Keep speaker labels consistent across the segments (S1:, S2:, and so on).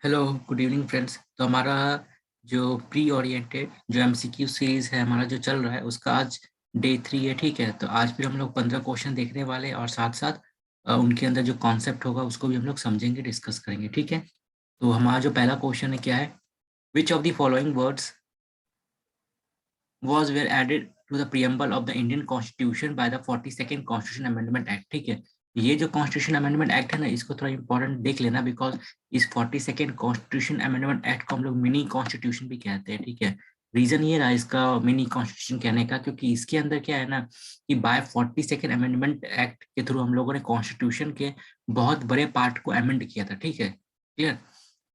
S1: Hello, good evening friends. तो हमारा जो प्री ओरिएंटेड जो एमसीक्यू सीरीज है हमारा जो चल रहा है उसका आज डे 3 है। ठीक है, तो आज फिर हम लोग 15 क्वेश्चन देखने वाले हैं और साथ साथ उनके अंदर जो कॉन्सेप्ट होगा उसको भी हम लोग समझेंगे, डिस्कस करेंगे। ठीक है, तो हमारा जो पहला क्वेश्चन है क्या है, विच of the following words was were added to the preamble of the Indian Constitution by the 42nd Constitution Amendment Act। ठीक है, ये जो कॉन्स्टिट्यूशन अमेंडमेंट एक्ट है ना, इसको थोड़ा इंपॉर्टेंट देख लेना, बिकॉज इस 42nd कॉन्स्टिट्यूशन अमेंडमेंट एक्ट को हम लोग मिनी कॉन्स्टिट्यूशन भी कहते हैं। ठीक है, रीजन ये रहा इसका मिनी कॉन्स्टिट्यूशन कहने का, क्योंकि इसके अंदर क्या है ना कि बाय 42nd अमेंडमेंट एक्ट के थ्रू हम लोगों ने कॉन्स्टिट्यूशन के बहुत बड़े पार्ट को अमेंड किया था। ठीक है, क्लियर।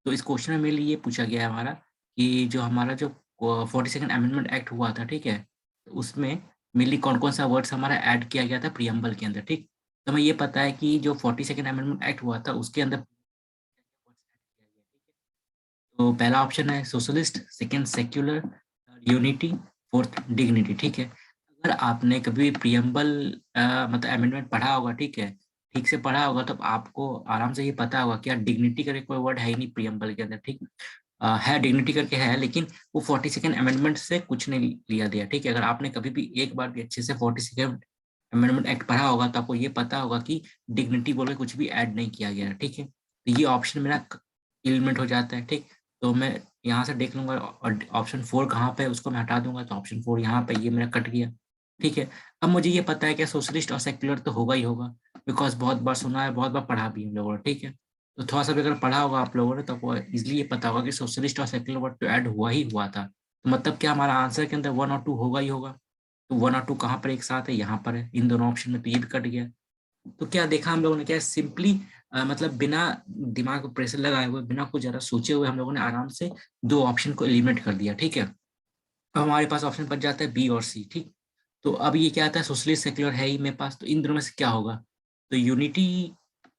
S1: तो इस क्वेश्चन में मेरे लिए ये पूछा गया है हमारा कि जो हमारा जो 42nd अमेंडमेंट एक्ट हुआ था, ठीक है, तो उसमें मेनली कौन कौन सा वर्ड्स हमारा ऐड किया गया था प्रियम्बल के अंदर। ठीक, तो हमें ये पता है कि जो 42nd अमेंडमेंट एक्ट हुआ था उसके अंदर तो पहला ऑप्शन है socialist, second secular, third unity, fourth dignity. ठीक है, अगर आपने कभी प्रियम्बल मतलब अमेंडमेंट पढ़ा होगा, ठीक है, ठीक से पढ़ा होगा, तो आपको आराम से ये पता होगा कि यार डिग्निटी करके कोई वर्ड है ही नहीं प्रियम्बल के अंदर। ठीक, है डिग्निटी करके है, लेकिन वो 42nd अमेंडमेंट से कुछ नहीं लिया गया। ठीक है, अगर आपने कभी भी एक बार भी अच्छे से 42nd अमेंडमेंट एक्ट पढ़ा होगा तो आपको ये पता होगा कि डिग्निटी बोल के कुछ भी ऐड नहीं किया गया है। ठीक है, तो ये ऑप्शन मेरा एलिमिनेट हो जाता है। ठीक, तो मैं यहाँ से देख लूंगा और ऑप्शन 4 कहाँ पे है उसको मैं हटा दूंगा, तो ऑप्शन 4 यहाँ पे, ये मेरा कट गया। ठीक है, अब मुझे ये पता है कि सोशलिस्ट और सेक्युलर तो होगा ही होगा, बिकॉज बहुत बार सुना है, बहुत बार पढ़ा भी हम लोगों ने। ठीक है, तो थोड़ा सा भी अगर पढ़ा होगा आप लोगों ने तो आपको इजिली ये पता होगा कि सोशलिस्ट और सेक्युलर वर्ड तो ऐड हुआ ही हुआ था। तो मतलब क्या हमारा आंसर के अंदर 1 और 2 होगा ही होगा। तो 1 और 2 कहाँ पर एक साथ है, यहाँ पर है इन दोनों ऑप्शन में, तो ये भी कट गया। तो क्या देखा हम लोगों ने, क्या सिंपली मतलब बिना दिमाग को प्रेशर लगाए हुए, बिना कुछ ज्यादा सोचे हुए हम लोगों ने आराम से दो ऑप्शन को एलिमिनेट कर दिया। ठीक है, अब हमारे पास ऑप्शन बच जाता है बी और सी। ठीक, तो अब ये क्या आता है, सोशलिस्ट सेक्युलर है ही मेरे पास, तो इन दोनों में से क्या होगा, तो यूनिटी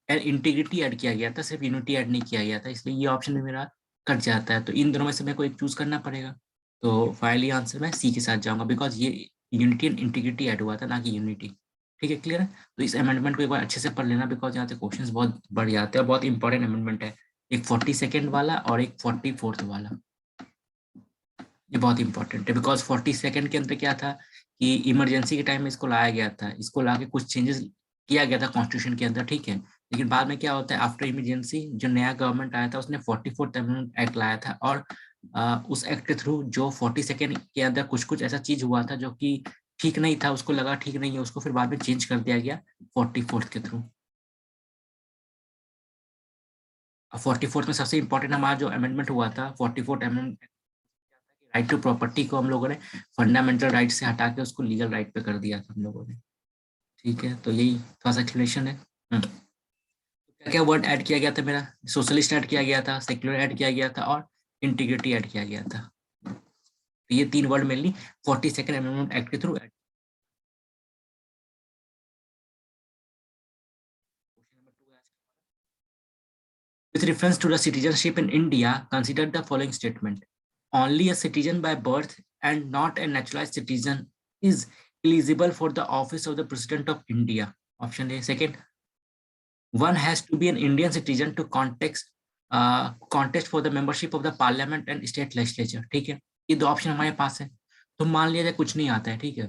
S1: एंड इंटीग्रिटी ऐड किया गया था, सिर्फ यूनिटी ऐड नहीं किया गया था, इसलिए ये ऑप्शन भी मेरा कट जाता है। तो इन दोनों में से मेरे को एक चूज करना पड़ेगा, तो फाइनली आंसर मैं सी के साथ जाऊंगा, बिकॉज ये यूनिटी एंड इंटीग्रिटी ऐड हुआ था, ना कि यूनिटी। ठीक है, क्लियर है। तो इस अमेंडमेंट को एक बार अच्छे से पढ़ लेना, बिकॉज यहाँ से क्वेश्चन बहुत बढ़ जाते हैं और बहुत इंपॉर्टेंट अमेंडमेंट है। एक 42nd वाला और एक 44th वाला, ये बहुत इंपॉर्टेंट है, बिकॉज 42nd के अंदर क्या था कि इमरजेंसी के टाइम में इसको लाया गया था, इसको लाके कुछ चेंजेस किया गया था कॉन्स्टिट्यूशन के अंदर। ठीक है, लेकिन बाद में क्या होता है, आफ्टर इमरजेंसी जो नया गवर्नमेंट आया था उसने 44th अमेंडमेंट एक्ट लाया था, और उस एक्ट के थ्रू जो 42nd के अंदर कुछ कुछ ऐसा चीज हुआ था जो कि ठीक नहीं था, उसको लगा ठीक नहीं है, उसको फिर बाद में चेंज कर दिया गया 44th के थ्रू। 44th में सबसे इंपॉर्टेंट हमारा जो अमेंडमेंट हुआ था 44th amendment, right to property को हम लोगों ने फंडामेंटल राइट से हटा के उसको लीगल राइट पे कर दिया था हम लोगों ने। ठीक है, तो यही थोड़ा सा एक्सप्लेनेशन है। क्या क्या वर्ड ऐड किया गया था मेरा, सोशलिस्ट ऐड किया गया था, सेक्युलर ऐड किया गया था और इंटीग्रिटी ऐड किया गया था। तो ये तीन word mainly 42nd amendment act के through add. With reference to the citizenship in India, consider the following statement. Only a citizen by birth and not a naturalized citizen is eligible for the office of the President of India. Option A. Second, one has to be an Indian citizen to contest for the membership of the parliament and state legislature। ठीक है, ये दो option हमारे पास है। तो मान लिया जाए कुछ नहीं आता है, ठीक है,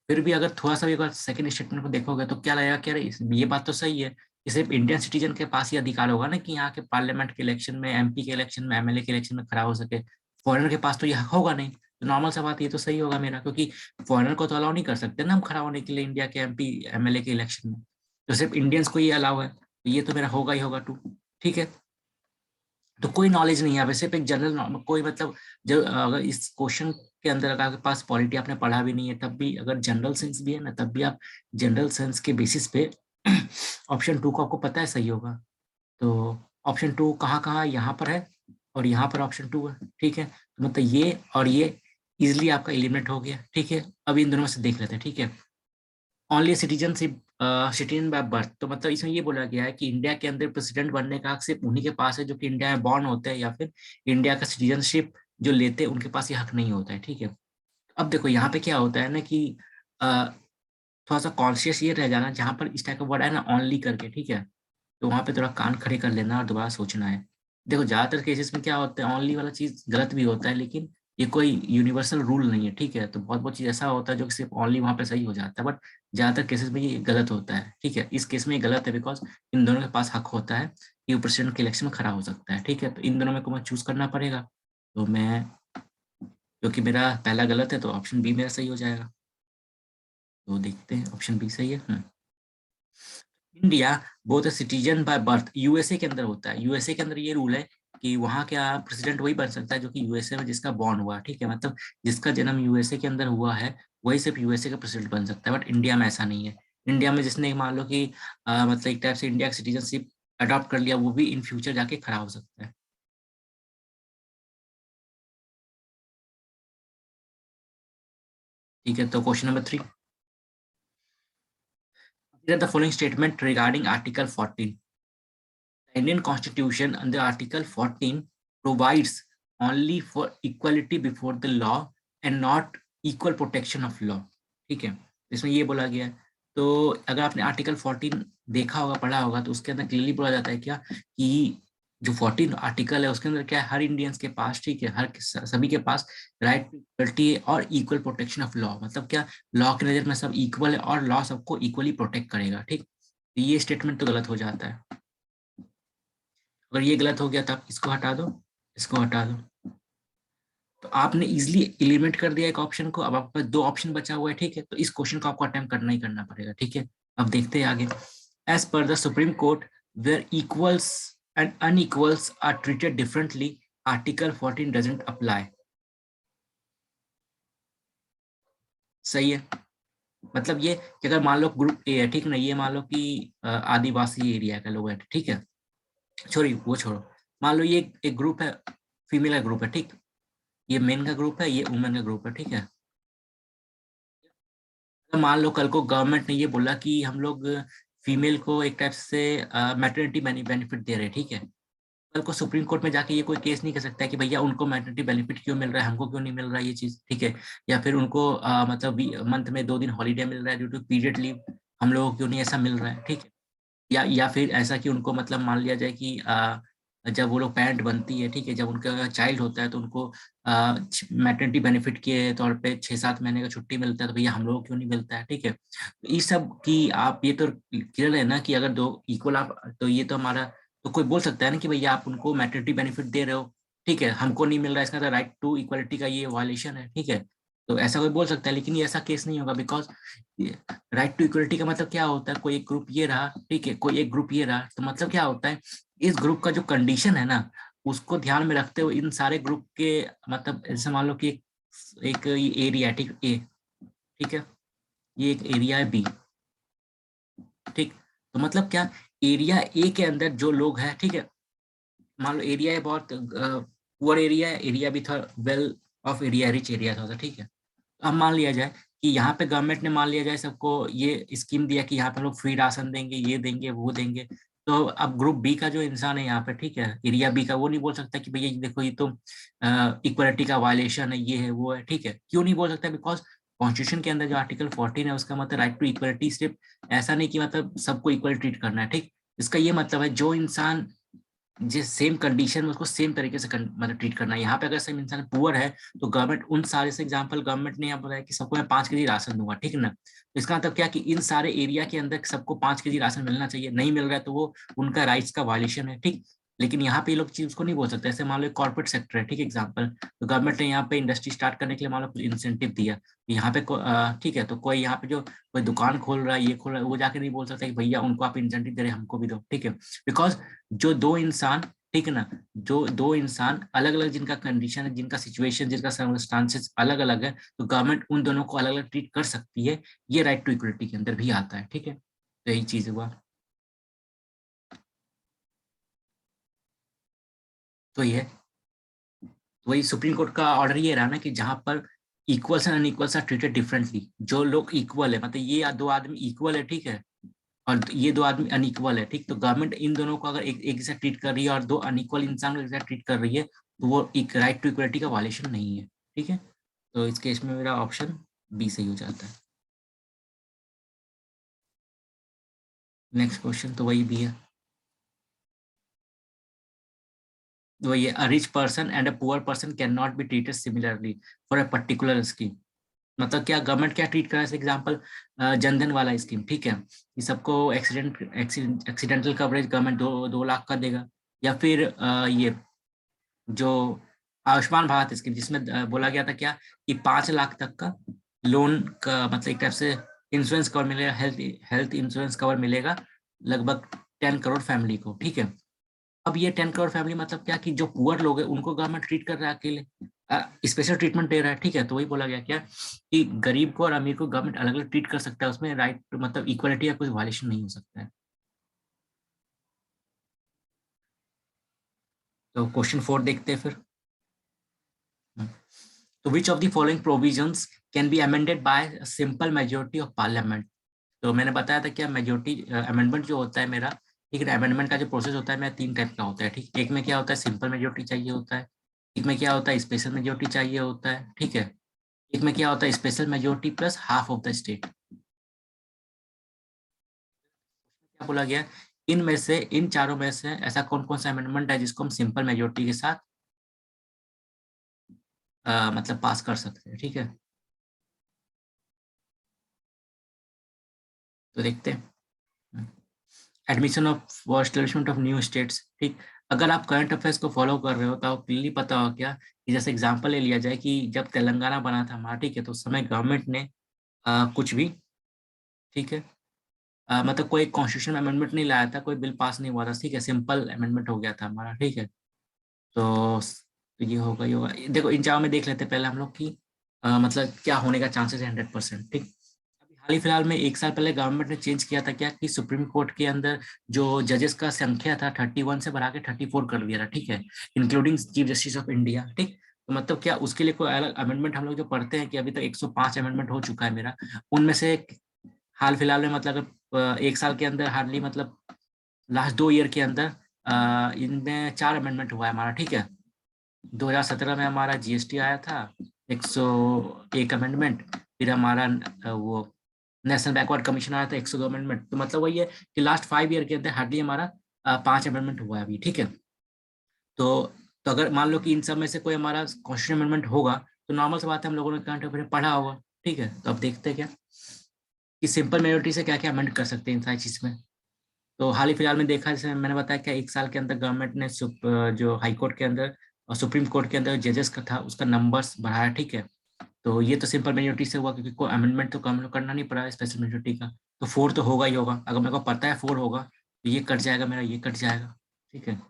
S1: फिर भी अगर थोड़ा सा भी अगर सेकंड स्टेटमेंट को देखोगे तो क्या लगेगा कि अरे ये बात तो सही है कि सिर्फ इंडियन सिटीजन के पास ही अधिकार होगा ना कि यहाँ के पार्लियामेंट के इलेक्शन में, एमपी के इलेक्शन में, एमएलए के इलेक्शन में खड़ा हो सके। फॉरेनर के पास तो यह होगा नहीं। तो नॉर्मल सा बात, ये तो सही होगा मेरा, क्योंकि फॉरेनर को तो अलाउ नहीं कर सकते ना हम खड़ा होने के लिए इंडिया के एमपी एमएलए के इलेक्शन में, तो सिर्फ इंडियंस को ये अलाउ है, तो ये तो मेरा होगा ही होगा टू। ठीक है, तो कोई नॉलेज नहीं है वैसे, सिर्फ एक जनरल कोई मतलब, जब अगर इस क्वेश्चन के अंदर अगर आपके पास पॉलिटी आपने पढ़ा भी नहीं है तब भी, अगर जनरल सेंस भी है ना तब भी आप जनरल सेंस के बेसिस पे ऑप्शन 2 को आपको पता है सही होगा। तो ऑप्शन 2 कहाँ कहाँ यहाँ पर है और यहाँ पर ऑप्शन 2 है। ठीक है, तो मतलब ये और ये इजिली आपका एलिमिनेट हो गया। ठीक है, अब इन दोनों में से देख लेते हैं। ठीक है, only citizenship citizen by birth, तो मतलब इसमें ये बोला गया है कि इंडिया के अंदर प्रेसिडेंट बनने का हक सिर्फ उन्हीं के पास है जो कि इंडिया में बॉर्न होते हैं या फिर इंडिया का सिटीजनशिप जो लेते हैं, उनके पास ये हक नहीं होता है। ठीक है, अब देखो यहाँ पे क्या होता है ना कि थोड़ा सा कॉन्शियस ये रह जाना जहाँ पर इस टाइप का वर्ड है ना ओनली करके। ठीक है, तो वहाँ पे थोड़ा कान खड़े कर लेना और दोबारा सोचना है। देखो ज्यादातर केसेस में क्या होता है, ओनली वाला चीज गलत भी होता है, लेकिन ये कोई यूनिवर्सल रूल नहीं है, ठीक है। तो बहुत बहुत चीज ऐसा होता है जो कि सिर्फ ओनली वहां पे सही हो जाता है, बट ज्यादातर केसेस में ये गलत होता है, ठीक है। इस केस में ये गलत है बिकॉज इन दोनों के पास हक होता है कि वो प्रेसिडेंट के इलेक्शन में खड़ा हो सकता है, ठीक है। तो इन दोनों में को मैं चूज करना पड़ेगा, तो मैं, क्योंकि मेरा पहला गलत है तो ऑप्शन बी मेरा सही हो जाएगा। तो देखते हैं, ऑप्शन बी सही है। India both a citizen by birth, USA के अंदर होता है, यूएसए के अंदर ये रूल है कि वहाँ क्या प्रेसिडेंट वही बन सकता है जो कि यूएसए में जिसका बॉर्न हुआ, ठीक है। मतलब जिसका जन्म यूएसए के अंदर हुआ है वही सिर्फ यूएसए का प्रेसिडेंट बन सकता है, बट इंडिया में ऐसा नहीं है। इंडिया में जिसने मान लो कि मतलब एक टाइप से इंडिया का सिटीजनशिप अडॉप्ट कर लिया, वो भी इन फ्यूचर जाके खड़ा हो सकता है। ठीक है, तो question number 3, the following statement regarding article 14। Indian Constitution under Article 14 provides only for equality before the law and not equal protection of law, ठीक है। इसमें ये बोला गया है। तो अगर आपने आर्टिकल 14 देखा होगा, पढ़ा होगा, तो उसके अंदर क्लियरली बोला जाता है क्या कि जो 14 आर्टिकल है उसके अंदर क्या है, हर इंडियंस के पास, ठीक है, हर सभी के पास राइट टू इक्वलिटी और इक्वल प्रोटेक्शन ऑफ लॉ। मतलब क्या, लॉ की नजर में सब इक्वल है और लॉ सबको इक्वली प्रोटेक्ट करेगा, ठीक। तो ये स्टेटमेंट तो गलत हो जाता है। अगर ये गलत हो गया तो आप इसको हटा दो, इसको हटा दो। तो आपने इजिली एलिमिनेट कर दिया एक ऑप्शन को, अब आपके पास 2 ऑप्शन बचा हुआ है, ठीक है। तो इस क्वेश्चन को आपको अटेम्प्ट करना ही करना पड़ेगा, ठीक है। अब देखते हैं आगे। As per the supreme court where equals and unequals are treated differently, article 14 doesn't apply. सही है। मतलब ये कि अगर मान लो ग्रुप ए है, ठीक ना, ये मान लो कि आदिवासी एरिया का लोग है, ठीक है। छोड़ी वो छोड़ो, मान लो ये एक ग्रुप है, फीमेल का ग्रुप है, ठीक। ये मेन का ग्रुप है, ये वुमेन का ग्रुप है, ठीक है। तो मान लो कल को गवर्नमेंट ने ये बोला कि हम लोग फीमेल को एक टाइप से मैटरनिटी बेनिफिट दे रहे हैं, ठीक है। कल को सुप्रीम कोर्ट में जाके ये कोई केस नहीं कर सकता है कि भैया उनको मैटरनिटी बेनिफिट क्यों मिल रहा है, हमको क्यों नहीं मिल रहा है ये चीज, ठीक है। या फिर उनको मतलब मंथ में 2 दिन हॉलीडे मिल रहा है ड्यू टू पीरियड लीव, हम लोगों को क्यों नहीं ऐसा मिल रहा है, ठीक है। या फिर ऐसा कि उनको मतलब मान लिया जाए कि जब वो लोग पेरेंट बनती है, ठीक है, जब उनका चाइल्ड होता है तो उनको मैटरनिटी बेनिफिट के तौर पे 6-7 महीने का छुट्टी मिलता है, तो भैया हम लोगों को क्यों नहीं मिलता है, ठीक है। तो ये सब कि आप ये तो क्लियर है ना कि अगर 2 इक्वल आप, तो ये तो हमारा, तो कोई बोल सकता है ना कि भैया आप उनको मैटरनिटी बेनिफिट दे रहे हो, ठीक है, हमको नहीं मिल रहा है, इसका तो राइट टू इक्वलिटी का ये वायलेशन है, ठीक है। तो ऐसा कोई बोल सकता है, लेकिन ये ऐसा केस नहीं होगा बिकॉज राइट टू इक्वलिटी का मतलब क्या होता है, कोई एक ग्रुप ये रहा, ठीक है, कोई एक ग्रुप ये रहा, तो मतलब क्या होता है, इस ग्रुप का जो कंडीशन है ना, उसको ध्यान में रखते हुए इन सारे ग्रुप के, मतलब ऐसे मान लो कि एक एरिया है, ठीक ए, ठीक है, ये एक एरिया है बी, ठीक। तो मतलब क्या, एरिया ए के अंदर जो लोग हैं, ठीक है, मान लो एरिया है बहुत पुअर एरिया है, एरिया भी था well of area, rich area था, ठीक है। अब मान लिया जाए कि यहाँ पे गवर्नमेंट ने मान लिया जाए सबको ये स्कीम दिया कि यहाँ पे लोग फ्री राशन देंगे, ये देंगे, वो देंगे। तो अब ग्रुप बी का जो इंसान है यहाँ पे, ठीक है, एरिया बी का, वो नहीं बोल सकता कि भैया ये देखो ये तो इक्वलिटी का वायलेशन है, ये है वो है, ठीक है। क्यों नहीं बोल सकता? बिकॉज कॉन्स्टिट्यूशन के अंदर जो आर्टिकल 14 है उसका मतलब राइट टू इक्वलिटी, सिर्फ ऐसा नहीं कि मतलब सबको इक्वल ट्रीट करना है, ठीक। इसका ये मतलब है जो इंसान जिस सेम कंडीशन में उसको सेम तरीके से मतलब ट्रीट करना है। यहाँ पे अगर सेम इंसान पुअर है तो गवर्नमेंट उन सारे से एग्जांपल गवर्नमेंट ने यहाँ बताया कि सबको मैं 5 केजी राशन दूंगा, ठीक है ना। तो इसका मतलब क्या कि इन सारे एरिया के अंदर सबको 5 केजी राशन मिलना चाहिए, नहीं मिल रहा है तो वो उनका राइट्स का वायलेशन है, ठीक। लेकिन यहाँ पे ये लोग चीज उसको नहीं बोल सकते। ऐसे मान लो कॉर्पोरेट सेक्टर है, ठीक एग्जाम्पल, तो गवर्नमेंट ने यहाँ पे इंडस्ट्री स्टार्ट करने के लिए मान लो कुछ इंसेंटिव दिया, तो यहाँ पे ठीक है, तो कोई यहाँ पे जो कोई दुकान खोल रहा है, ये खोल रहा है, वो जाके नहीं बोल सकता कि भैया उनको आप इंसेंटिव दे रहे हैं, हमको भी दो, ठीक है। बिकॉज जो 2 इंसान, ठीक है ना, जो 2 इंसान अलग अलग, जिनका कंडीशन है, जिनका सिचुएशन, जिनका सर्कमस्टांसेस अलग अलग है, तो गवर्नमेंट उन दोनों को अलग अलग ट्रीट कर सकती है। ये राइट टू इक्वलिटी के अंदर भी आता है, ठीक है। तो यही चीज हुआ। तो ये वही सुप्रीम कोर्ट का ऑर्डर ये रहा ना कि जहां पर equals and unequals are treated differently, जो लोग इक्वल है, मतलब ये 2 आदमी इक्वल है, ठीक है, और ये 2 आदमी अनइक्वल है, ठीक, तो गवर्नमेंट इन दोनों को अगर एक एक जैसा ट्रीट कर रही है और 2 अनइक्वल इंसान को एक जैसा ट्रीट कर रही है, तो वो एक राइट टू इक्वलिटी का वायलेशन नहीं है, ठीक है। तो इस केस में मेरा ऑप्शन बी सही हो जाता है। नेक्स्ट क्वेश्चन तो वही भी है। वो ये a rich person and a poor person cannot be treated similarly for a particular scheme। मतलब क्या गवर्नमेंट क्या ट्रीट कर रहा है, एग्जाम्पल जनधन वाला स्कीम, ठीक है, ये सबको एक्सीडेंटल कवरेज गवर्नमेंट 2 लाख का देगा। या फिर ये जो आयुष्मान भारत स्कीम जिसमें बोला गया था क्या कि 5 लाख तक का लोन का मतलब एक टाइप से इंश्योरेंस कवर मिलेगा, हेल्थ हेल्थ इंश्योरेंस कवर मिलेगा लगभग 10 करोड़ फैमिली को, ठीक है। अब ये 10 करोड़ फैमिली मतलब क्या कि जो पुअर लोग हैं उनको गवर्नमेंट ट्रीट कर रहा है अकेले, स्पेशल ट्रीटमेंट दे रहा है, ठीक है। तो वही बोला गया क्या कि गरीब को और अमीर को गवर्नमेंट अलग अलग ट्रीट कर सकता है, उसमें राइट मतलब इक्वालिटी या कुछ वायलेशन नहीं हो सकता है। तो क्वेश्चन 4 देखते हैं फिर। तो विच of the following provisions can be amended bye simple majority of parliament. तो मैंने बताया था क्या मेजोरिटी अमेंडमेंट जो होता है मेरा, ठीक है, अमेंडमेंट का जो प्रोसेस होता है मेरा 3 टाइप का होता है, ठीक। एक में क्या होता है सिंपल मेजोरिटी चाहिए होता है, एक में क्या होता है स्पेशल मेजोरिटी चाहिए होता है, ठीक है, एक में क्या होता है special majority plus half of the state. क्या बोला गया, इनमें से इन चारों में से ऐसा कौन कौन सा अमेंडमेंट है जिसको हम सिंपल मेजोरिटी के साथ मतलब पास कर सकते हैं, ठीक है। तो देखते हैं admission of establishment of new states, ठीक। अगर आप करंट अफेयर्स को फॉलो कर रहे हो तो आपको क्लियरली पता होगा क्या कि जैसे एग्जांपल ले लिया जाए कि जब तेलंगाना बना था हमारा, ठीक है, तो उस समय गवर्नमेंट ने कुछ भी, ठीक है, मतलब कोई कॉन्स्टिट्यूशन अमेंडमेंट नहीं लाया था, कोई बिल पास नहीं हुआ था, ठीक है, सिंपल अमेंडमेंट हो गया था हमारा, ठीक है। तो ये होगा, ये होगा। देखो इन चारों में देख लेते हैं पहले हम लोग की मतलब क्या होने का चांसेस है 100%, ठीक। अभी हाल ही फिलहाल में 1 साल पहले गवर्नमेंट ने चेंज किया था क्या कि सुप्रीम कोर्ट के अंदर जो जजेस का संख्या था 31 से बढ़ा के 34 कर दिया था, ठीक है, including chief justice of India, ठीक। तो मतलब क्या उसके लिए कोई अलग अमेंडमेंट हम लोग जो पढ़ते हैं कि अभी तक 105 अमेंडमेंट हो चुका है मेरा, उनमें से हाल फिलहाल में मतलब 1 साल के अंदर हार्डली मतलब लास्ट 2 ईयर के अंदर इनमें 4 अमेंडमेंट हुआ है हमारा, ठीक है। 2017 में हमारा जीएसटी आया था 101 अमेंडमेंट, फिर हमारा वो नेशनल बैकवर्ड कमीशन आया था 102 अमेंडमेंट। तो मतलब वही है कि लास्ट 5 ईयर के अंदर हार्डली हमारा 5 अमेंडमेंट हुआ है अभी, ठीक है। तो तो अगर मान लो कि इन सब में से कोई हमारा कॉन्स्टिट्यूशन अमेंडमेंट होगा तो नॉर्मल सी बात है हम लोगों ने करंट अफेयर पढ़ा होगा, ठीक है। तो अब देखते हैं क्या कि सिंपल मेजोरिटी से क्या क्या अमेंड कर सकते हैं इन सारी चीज में। तो हाल ही फिलहाल में देखा जैसे मैंने बताया क्या 1 साल के अंदर गवर्नमेंट ने जो हाई कोर्ट के अंदर और सुप्रीम कोर्ट के अंदर जजेस का था उसका नंबर्स बढ़ाया, ठीक है। तो ये तो सिंपल मेजोरिटी से हुआ क्योंकि कोई अमेंडमेंट तो कम करना नहीं पड़ा स्पेशल मेजोरिटी का। तो 4 तो होगा ही होगा, अगर मेरे को पता है 4 होगा तो ये कट जाएगा मेरा, ये कट जाएगा, ठीक है।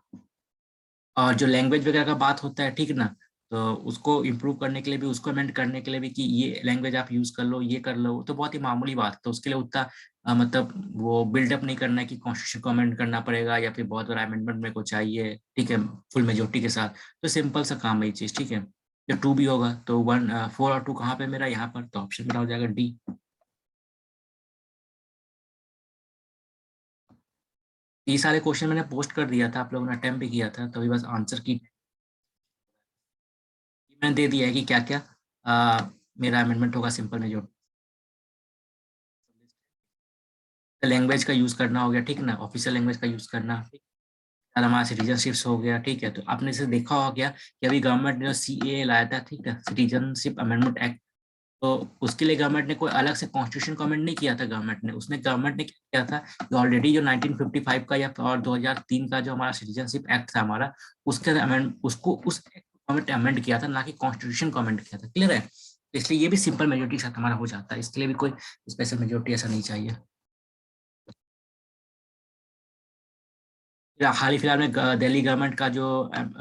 S1: और जो लैंग्वेज वगैरह का बात होता है, ठीक ना, तो उसको इम्प्रूव करने के लिए भी, उसको अमेंड करने के लिए भी कि ये लैंग्वेज आप यूज कर लो, ये कर लो, तो बहुत ही मामूली बात है। तो उसके लिए उतना मतलब वो बिल्डअप नहीं करना है कि कॉन्स्टिट्यूशन को अमेंड करना पड़ेगा या फिर बहुत बड़ा अमेंडमेंट मेरे को चाहिए, ठीक है, फुल मेजोरिटी के साथ। तो सिंपल सा काम है ये चीज, ठीक है। जब 2 भी होगा तो 4 और 2 कहाँ पे मेरा, यहाँ पर, तो ऑप्शन मेरा हो जाएगा डी। ये सारे क्वेश्चन मैंने पोस्ट कर दिया था, आप लोगों ने अटेम्प्ट भी किया था, तो अभी बस आंसर की मैंने दे दिया है कि क्या क्या मेरा अमेंडमेंट होगा सिंपल में जो लैंग्वेज का यूज करना हो गया, ठीक ना, ऑफिशियल लैंग्वेज का यूज करना, और हमारा सिटीजनशिप्स हो गया, ठीक है। तो आपने इसे देखा हो गया कि अभी गवर्नमेंट ने सीए लाया था, ठीक है, सिटीजनशिप अमेंडमेंट एक्ट। तो उसके लिए गवर्नमेंट ने कोई अलग से कॉन्स्टिट्यूशन को अमेंड नहीं किया था गवर्नमेंट ने क्या किया था कि ऑलरेडी जो 1955 का या और 2003 का जो हमारा सिटीजनशिप एक्ट था हमारा, उसके अमेंड उसको उस गवर्नमेंट ने अमेंड किया था, ना कि कॉन्स्टिट्यूशन को अमेंड किया था, क्लियर है। तो इसलिए ये भी सिंपल मेजोरिटी के साथ हमारा हो जाता है, इसके लिए भी कोई स्पेशल मेजोरिटी ऐसा नहीं चाहिए। या हाल ही फिलहाल में दिल्ली गवर्नमेंट का जो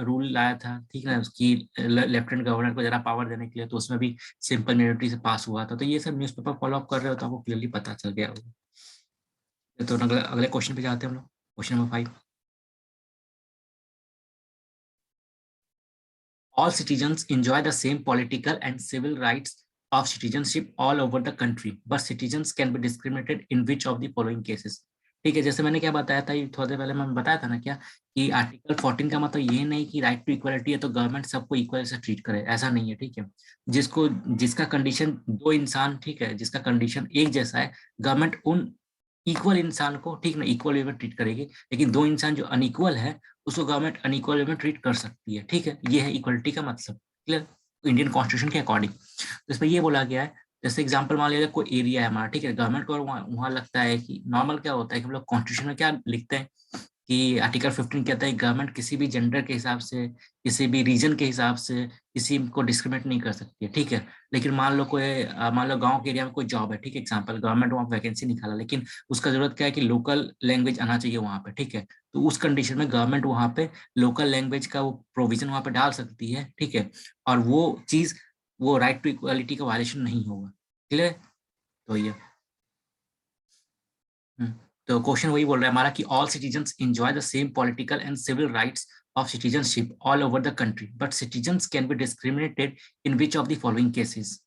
S1: रूल लाया था, ठीक है, उसकी लेफ्टिनेंट गवर्नर को जरा पावर देने के लिए, तो उसमें भी सिंपल मेजोरिटी से पास हुआ था। तो ये सब न्यूज़पेपर फॉलो अप कर रहे हो तो आपको क्लियरली पता चल गया होगा। तो अगले अगले क्वेश्चन पे जाते हैं हम लोग, question number 5। All citizens enjoy the same political and civil rights of citizenship all over the country, but citizens can be discriminated in which of the following cases। ठीक है, जैसे मैंने क्या बताया था, ये थोड़ी देर पहले मैंने बताया था ना क्या कि आर्टिकल 14 का मतलब ये नहीं कि राइट टू इक्वलिटी है तो गवर्नमेंट सबको इक्वल से ट्रीट करे, ऐसा नहीं है, ठीक है। जिसका कंडीशन दो इंसान, ठीक है, जिसका कंडीशन एक जैसा है, गवर्नमेंट उन इक्वल इंसान को, ठीक ना, इक्वल वे में ट्रीट करेगी, लेकिन दो इंसान जो अनइक्वल है उसको गवर्नमेंट अनइक्वल वे में ट्रीट कर सकती है, ठीक है। ये है इक्वलिटी का मतलब, क्लियर, इंडियन कॉन्स्टिट्यूशन के अकॉर्डिंग। तो इसमें ये बोला गया है, जैसे एग्जांपल मान लीजिए कोई एरिया है हमारा, ठीक है, गवर्नमेंट को वहाँ लगता है कि नॉर्मल क्या होता है कि हम लोग कॉन्स्टिट्यूशन में क्या लिखते हैं कि आर्टिकल 15 कहता है गवर्नमेंट किसी भी जेंडर के हिसाब से, किसी भी रीजन के हिसाब से किसी को डिस्क्रिमिनेट नहीं कर सकती है, ठीक है। लेकिन मान लो कोई मान लो गांव के एरिया में कोई जॉब है, ठीक है, एग्जांपल गवर्नमेंट वहाँ वैकेंसी निकाला, लेकिन उसका जरूरत क्या है कि लोकल लैंग्वेज आना चाहिए वहाँ पे, ठीक है। तो उस कंडीशन में गवर्नमेंट वहाँ पे लोकल लैंग्वेज का वो प्रोविजन वहाँ पे डाल सकती है, ठीक है। और वो चीज, वो राइट टू इक्वालिटी का वायलेशन नहीं होगा, क्लियर। तो ये तो क्वेश्चन वही बोल रहा है हमारा कि all citizens enjoy the same political and civil rights of citizenship all over the country, but citizens can be discriminated in which of the following cases,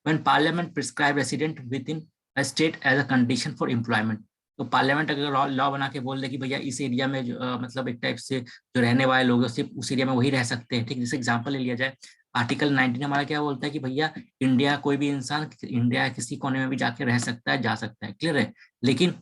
S1: when parliament prescribe resident with in a state as a condition for employment. तो parliament अगर law बना के बोल दे कि भैया इस area में मतलब एक टाइप से जो रहने वाले लोग हैं सिर्फ उस एरिया में वही रह सकते हैं, ठीक, जैसे एग्जांपल ले लिया जाए, आर्टिकल 19 हमारा क्या बोलता है कि भैया इंडिया कोई भी इंसान इंडिया किसी कोने में भी जाके रह सकता है, जा सकता है, क्लियर है। लेकिन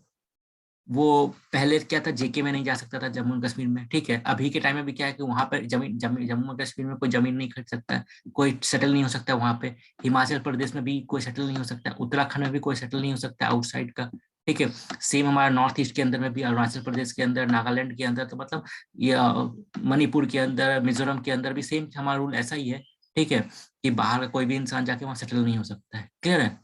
S1: वो पहले क्या था, जेके में नहीं जा सकता था जम्मू एंड कश्मीर में, ठीक है। अभी के टाइम में भी क्या है कि वहां पर जम्मू एंड कश्मीर में कोई जमीन नहीं खरीद सकता है, कोई सेटल नहीं हो सकता वहां पे। हिमाचल प्रदेश में भी कोई सेटल नहीं हो सकता, उत्तराखंड में भी कोई सेटल नहीं हो सकता आउटसाइड का, ठीक है। सेम हमारा नॉर्थ ईस्ट के अंदर में भी, अरुणाचल प्रदेश के अंदर, नागालैंड के अंदर, तो मतलब ये मणिपुर के अंदर, मिजोरम के अंदर भी सेम हमारा रूल ऐसा ही है, ठीक है, कि बाहर का कोई भी इंसान जाके वहां सेटल नहीं हो सकता है, क्लियर है।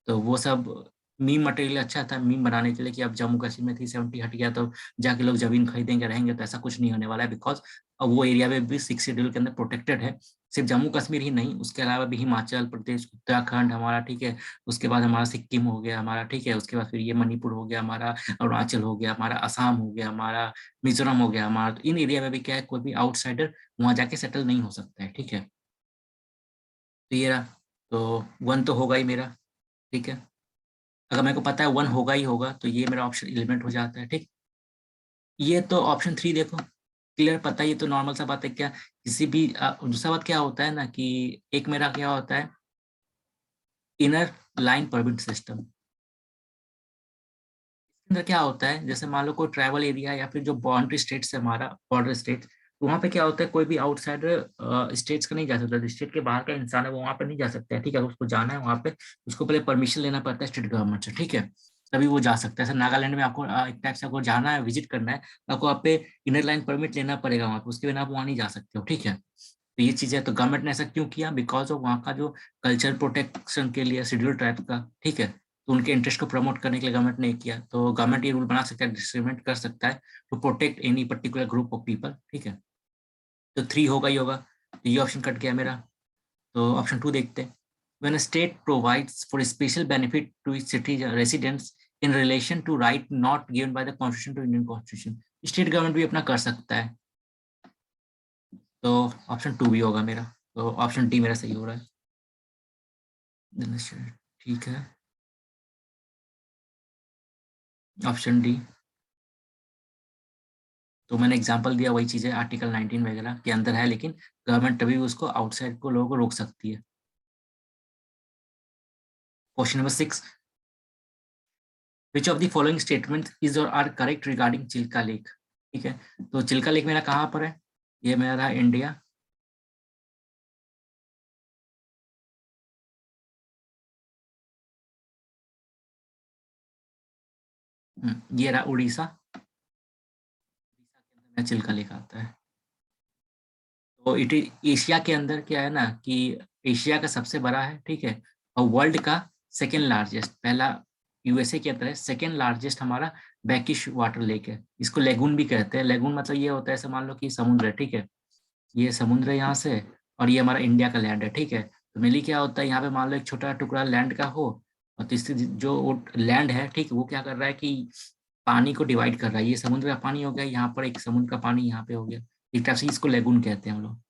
S1: तो वो सब मीम मटेरियल अच्छा था मीम बनाने के लिए कि अब जम्मू कश्मीर में 370 हट गया तो जाके लोग जमीन खरीदेंगे रहेंगे, तो ऐसा कुछ नहीं होने वाला है, बिकॉज वो एरिया में भी 6 शेड्यूल के अंदर प्रोटेक्टेड है। सिर्फ जम्मू कश्मीर ही नहीं, उसके अलावा भी हिमाचल प्रदेश, उत्तराखंड हमारा, ठीक है, उसके बाद हमारा सिक्किम हो गया हमारा, ठीक है, उसके बाद फिर ये मणिपुर हो गया हमारा, अरुणाचल हो गया हमारा, असम हो गया हमारा, मिजोरम हो गया हमारा। तो इन एरिया में भी क्या है, कोई भी आउटसाइडर वहां जाके सेटल नहीं हो सकता है, ठीक है। तो ये रहा, तो 1 तो होगा ही मेरा, ठीक है। अगर मेरे को पता है 1 होगा ही होगा तो ये मेरा ऑप्शन एलिमेंट हो जाता है, ठीक। ये तो ऑप्शन 3 देखो, क्लियर, पता है, ये तो नॉर्मल सा बात है क्या, किसी भी दूसरा बात क्या होता है ना कि एक मेरा क्या होता है, इनर लाइन परमिट सिस्टम। इसके अंदर क्या होता है, जैसे मान लो कोई ट्राइबल एरिया या फिर जो बाउंड्री स्टेट्स है हमारा, बॉर्डर स्टेट, तो वहाँ पे क्या होता है, कोई भी आउटसाइडर स्टेट्स का नहीं जा सकता, स्टेट के बाहर का इंसान है वो वहाँ पे नहीं जा सकता है, ठीक है। अगर उसको जाना है वहाँ पे उसको पहले परमिशन लेना पड़ता है स्टेट गवर्नमेंट से, ठीक है, तभी वो जा सकता है। जैसे नागालैंड में आपको एक टाइप से आपको जाना है, विजिट करना है, तो आपको आप पे इनर लाइन परमिट लेना पड़ेगा वहाँ पे, उसके बिना आप वहाँ नहीं जा सकते हो, ठीक है। तो ये चीजें, तो गवर्नमेंट ने ऐसा क्यों किया, बिकॉज ऑफ वहाँ का जो कल्चर प्रोटेक्शन के लिए शेड्यूल ट्राइब का, ठीक है, तो उनके इंटरेस्ट को प्रमोट करने के लिए गवर्नमेंट ने किया। तो गवर्नमेंट ये रूल बना सकता है, डिस्क्रिमिनेट कर सकता है to protect any particular group of people, ठीक है। तो 3 होगा ही होगा, तो ये ऑप्शन कट गया मेरा। तो ऑप्शन 2 देखते हैं, when a state provides for special benefit to its city residents in relation to right not given by the constitution to Indian constitution, state government भी अपना कर सकता है। तो ऑप्शन 2 भी होगा मेरा, तो ऑप्शन डी मेरा सही हो रहा है, ठीक है। ऑप्शन डी, तो मैंने एग्जांपल दिया वही चीज़ है, आर्टिकल 19 वगैरह के अंदर है, लेकिन गवर्नमेंट तभी उसको आउटसाइड को लोगों को रोक सकती है। Question number 6, which of the following statement is or are correct regarding Chilka lake, ठीक है। तो चिल्का लेक मेरा कहाँ पर है, ये मेरा इंडिया, ये रहा उड़ीसा, उड़ीसा के अंदर मेरा चिल्का लेक आता है। तो इट एशिया के अंदर क्या है ना कि एशिया का सबसे बड़ा है, ठीक है, और वर्ल्ड का सेकेंड लार्जेस्ट, पहला यूएसए के अंदर है, सेकेंड लार्जेस्ट हमारा बैकिश वाटर लेक है। इसको लेगून भी कहते हैं, लेगून मतलब ये होता है, ऐसे मान लो कि समुद्र है, ठीक है, ये समुद्र है यहाँ से, और ये हमारा इंडिया का लैंड है, ठीक है। तो मेनली क्या होता है, यहाँ पे मान लो एक छोटा टुकड़ा लैंड का हो, और तीसरी जो लैंड है, ठीक, वो क्या कर रहा है कि पानी को डिवाइड कर रहा है, ये समुद्र का पानी हो गया, यहाँ पर एक समुद्र का पानी यहाँ पे हो गया, एक टाइप से इसको लेगून कहते हैं हम लोग,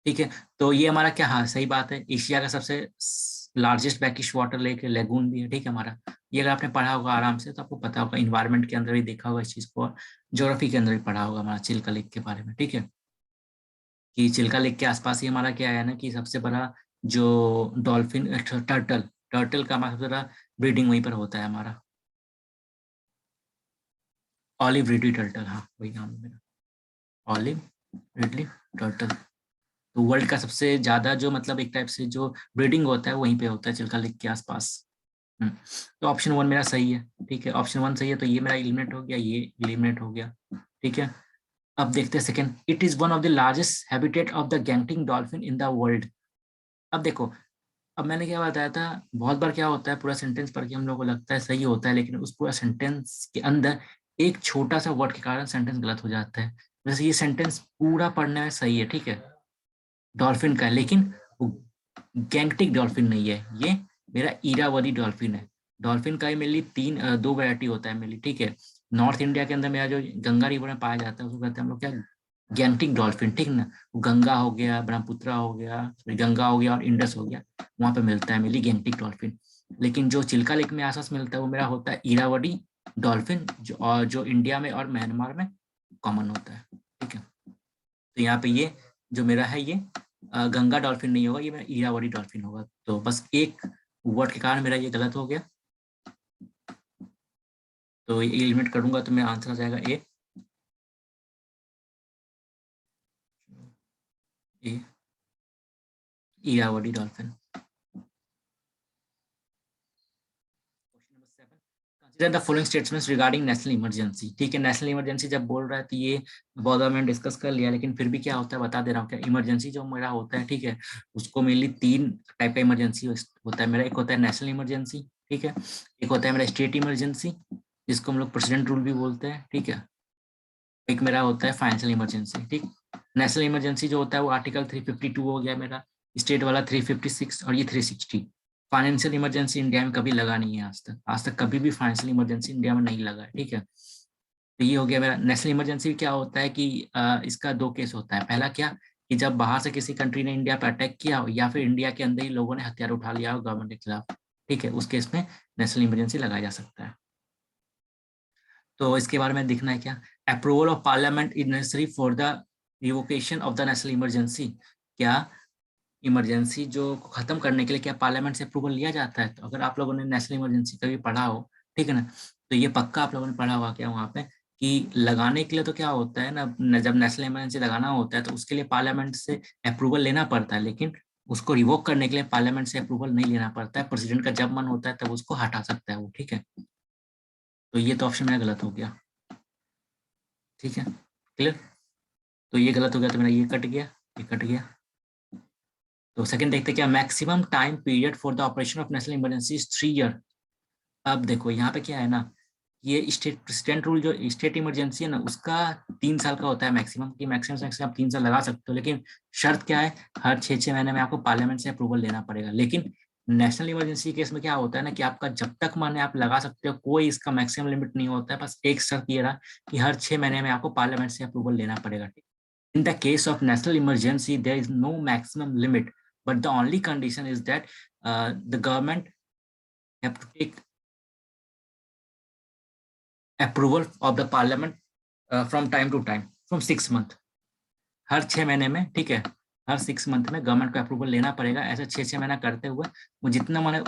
S1: ठीक है। तो ये हमारा क्या, हाँ सही बात है, एशिया का सबसे लार्जेस्ट बैकिश वाटर लेक है, लेगून भी है, ठीक है हमारा। ये अगर आपने पढ़ा होगा आराम से तो आपको पता होगा, इन्वायरमेंट के अंदर भी देखा होगा इस चीज को, और ज्योग्राफी के अंदर भी पढ़ा होगा हमारा चिल्का लेक के बारे में, ठीक है। कि चिल्का लेक के आसपास ही हमारा क्या है ना कि सबसे बड़ा जो डॉल्फिन टर्टल, टर्टल का हमारा सबसे ज़्यादा ब्रीडिंग वहीं पर होता है हमारा। ऑलिव रिडली टर्टल, हाँ वही नाम है मेरा, ऑलिव रिडली टर्टल। तो वर्ल्ड का सबसे ज्यादा जो मतलब एक टाइप से जो ब्रीडिंग होता है वहीं पे होता है, चिल्का लेक के आसपास। तो ऑप्शन 1 मेरा सही है, ठीक है, ऑप्शन 1 सही है, तो ये मेरा एलिमिनेट हो गया, ये एलिमिनेट हो गया, ठीक है। अब देखते हैं second, it is one of the largest habitat of the Gangetic dolphin in the world. अब देखो, अब मैंने क्या बताया था, बहुत बार क्या होता है पूरा सेंटेंस पढ़ के हम लोग को लगता है सही होता है, लेकिन उस पूरा सेंटेंस के अंदर एक छोटा सा वर्ड के कारण सेंटेंस गलत हो जाता है। जैसे ये सेंटेंस पूरा पढ़ने में सही है, ठीक है, डॉल्फिन का है, लेकिन वो गैंगटिक डॉल्फिन नहीं है, ये मेरा इरावदी डॉल्फिन है। डॉल्फिन का मेनली दो वैरायटी होता है मेनली, ठीक है। नॉर्थ इंडिया के अंदर मेरा जो गंगा रिवर में पाया जाता है उसको कहते हैं हम लोग क्या, गैंगटिक डॉल्फिन, ठीक ना। वो गंगा हो गया, ब्रह्मपुत्र हो गया, गंगा हो गया और इंडस हो गया, वहां पे मिलता है मेनली गैंगटिक डॉल्फिन। लेकिन जो चिल्का लेक में आसपास मिलता है वो मेरा होता है इरावदी डॉल्फिन, जो इंडिया में और म्यांमार में कॉमन होता है, ठीक है। तो यहाँ पे ये जो मेरा है ये गंगा डॉल्फिन नहीं होगा, ये मेरा इरावदी डॉल्फिन होगा। तो बस एक वर्ड के कारण मेरा ये गलत हो गया, तो ये एलिमिनेट करूंगा तो मेरा आंसर आ जाएगा A, Irrawaddy dolphin. Consider the following statements regarding national emergency, ठीक है। नेशनल इमरजेंसी जब बोल रहा है तो ये बहुत बार मैंने डिस्कस कर लिया, लेकिन फिर भी क्या होता है बता दे रहा हूँ क्या। इमरजेंसी जो मेरा होता है, ठीक है, उसको मेनली 3 टाइप का इमरजेंसी होता है मेरा। एक होता है नेशनल इमरजेंसी, ठीक है, एक होता है मेरा स्टेट इमरजेंसी जिसको हम लोग प्रेसिडेंट रूल भी बोलते हैं, ठीक है, एक मेरा होता है फाइनेंशियल इमरजेंसी, ठीक। नेशनल इमरजेंसी जो होता है वो आर्टिकल 352 हो गया मेरा, स्टेट वाला 356 और ये 360। फाइनेंशियल इमरजेंसी इंडिया में कभी लगा नहीं है आज तक कभी भी फाइनेंशियल इमरजेंसी इंडिया में नहीं लगा है, ठीक है। तो ये हो गया मेरा नेशनल इमरजेंसी। क्या होता है कि इसका 2 केस होता है। पहला क्या, कि जब बाहर से किसी कंट्री ने इंडिया पर अटैक किया हो या फिर इंडिया के अंदर ही लोगों ने हथियार उठा लिया हो गवर्नमेंट के खिलाफ, ठीक है, उस केस में नेशनल इमरजेंसी लगाया जा सकता है। तो इसके बारे में देखना है क्या, approval of parliament is necessary for the revocation of the national emergency. क्या इमरजेंसी जो खत्म करने के लिए क्या पार्लियामेंट से अप्रूवल लिया जाता है? तो अगर आप लोगों ने नेशनल इमरजेंसी कभी पढ़ा हो, ठीक है ना, तो ये पक्का आप लोगों ने पढ़ा होगा क्या वहाँ पे, कि लगाने के लिए तो क्या होता है ना, जब नेशनल इमरजेंसी लगाना होता है तो उसके लिए पार्लियामेंट से अप्रूवल लेना पड़ता है, लेकिन उसको रिवोक करने के लिए पार्लियामेंट से अप्रूवल नहीं लेना पड़ता है। प्रेसिडेंट का जब मन होता है तब उसको हटा सकता है वो, ठीक है। तो ये तो ऑप्शन मेरा गलत हो गया, ठीक है, क्लियर। तो ये गलत हो गया तो मेरा ये कट गया, ये कट गया। तो सेकंड देखते हैं क्या, maximum time period for the operation of national emergency is 3 year. अब देखो यहाँ पे क्या है ना, ये स्टेट प्रेसिडेंट रूल जो स्टेट इमरजेंसी है ना उसका 3 साल का होता है मैक्सिमम, की मैक्सिमम से मैक्सिमम आप 3 साल लगा सकते हो, लेकिन शर्त क्या है, हर 6-6 महीने में आपको पार्लियामेंट से अप्रूवल लेना पड़ेगा। लेकिन नेशनल इमरजेंसी केस में क्या होता है ना, कि आपका जब तक मन है आप लगा सकते हो, कोई इसका मैक्सिमम लिमिट नहीं होता है। बस एक शर्त ये रहा कि हर 6 महीने में आपको पार्लियामेंट से अप्रूवल लेना पड़ेगा। In the case of national emergency, there is no maximum limit, but the only condition is that the government have to take approval of the parliament from time to time, from 6 month, हर 6 महीने में, ठीक है, हर 6 month में government को approval लेना पड़ेगा। ऐसे 6-6 महीना करते हुए वो जितना मन है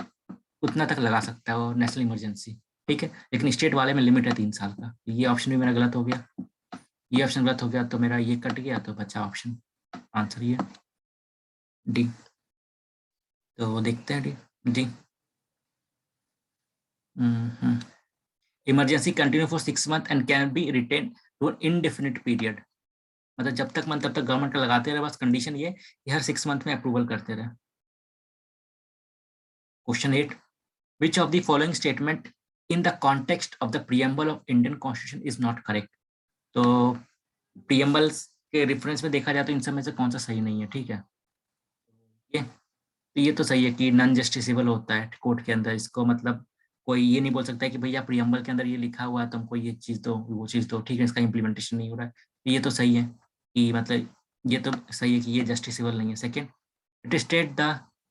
S1: उतना तक लगा सकता है वो नेशनल इमरजेंसी, ठीक है। लेकिन स्टेट वाले में लिमिट है 3 साल का। ये ऑप्शन भी मेरा गलत हो गया, ये ऑप्शन गलत हो गया, तो मेरा ये कट गया, तो बचा ऑप्शन आंसर ये डी। तो देखते हैं D. D emergency continue for 6 month and can be retain to indefinite period. मतलब जब तक मन तब तक गवर्नमेंट का लगाते रहे, बस कंडीशन ये कि हर 6 मंथ में अप्रूवल करते रहे। Question 8, which of the following statement in the context of the preamble of Indian constitution is not correct. तो प्रियम्बल्स के रेफरेंस में देखा जाए तो इन सब में से कौन सा सही नहीं है, ठीक है। ये तो सही है कि नॉन जस्टिसेबल होता है कोर्ट के अंदर। इसको मतलब कोई ये नहीं बोल सकता है कि भैया प्रियम्बल के अंदर ये लिखा हुआ है तुमको ये चीज़ दो वो चीज़ दो, ठीक है, इसका इम्प्लीमेंटेशन नहीं हो रहा है। तो ये तो सही है कि मतलब ये तो सही है कि ये जस्टिसेबल नहीं है। Second, it state the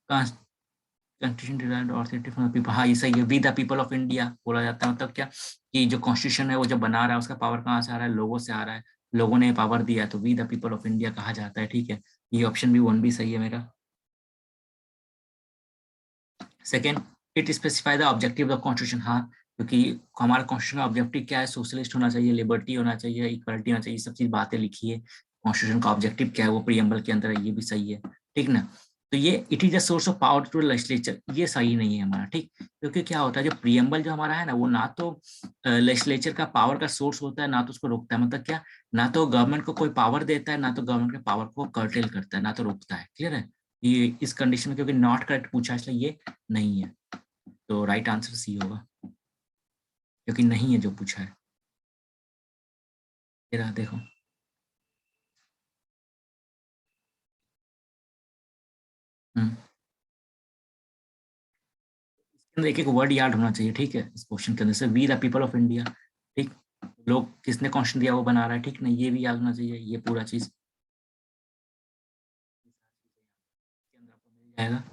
S1: constitution designed authority from the people. हाँ ये सही है, we the people of India बोला जाता है। मतलब क्या कि जो कॉन्स्टिट्यूशन है वो जो बना रहा है उसका पावर कहाँ से आ रहा है, लोगों से आ रहा है, लोगों ने पावर दिया है, तो we the people of India कहा जाता है, ठीक है। ये ऑप्शन भी 1 भी सही है मेरा। Second, it specify the objective of constitution, हाँ, क्योंकि हमारा कॉन्स्टिट्यूशन ऑब्जेक्टिव क्या है, सोशलिस्ट होना चाहिए, लिबर्टी होना चाहिए, इक्वालिटी होना चाहिए, सब चीज बातें लिखी है। कॉन्स्टिट्यूशन का ऑब्जेक्टिव क्या है वो प्रीएम्बल के अंदर है, ये भी सही है, ठीक ना। तो ये it is the source of power to legislature, ये सही नहीं है हमारा, ठीक। क्योंकि क्या होता है, जो प्रीएम्बल जो हमारा है ना, वो ना तो लेजिस्लेचर का पावर का सोर्स होता है, ना तो उसको रोकता है, मतलब क्या, ना तो गवर्नमेंट को कोई पावर देता है, ना तो गवर्नमेंट के पावर को कर्टेल करता है, ना तो रोकता है। क्लियर है, ये इस कंडीशन में क्योंकि नॉट करेक्ट पूछा है, इसलिए ये नहीं है। तो राइट आंसर सी होगा, क्योंकि नहीं है जो पूछा है। ये रहा देखो, इसके अंदर एक एक वर्ड याद होना चाहिए, ठीक है, इस क्वेश्चन के अंदर से, we the people of India, ठीक। लोग किसने कॉन्स्टिट्यूशन दिया वो बना रहा है, ठीक नहीं, ये भी याद होना चाहिए, ये पूरा चीज इसके अंदर आपको मिल जाएगा।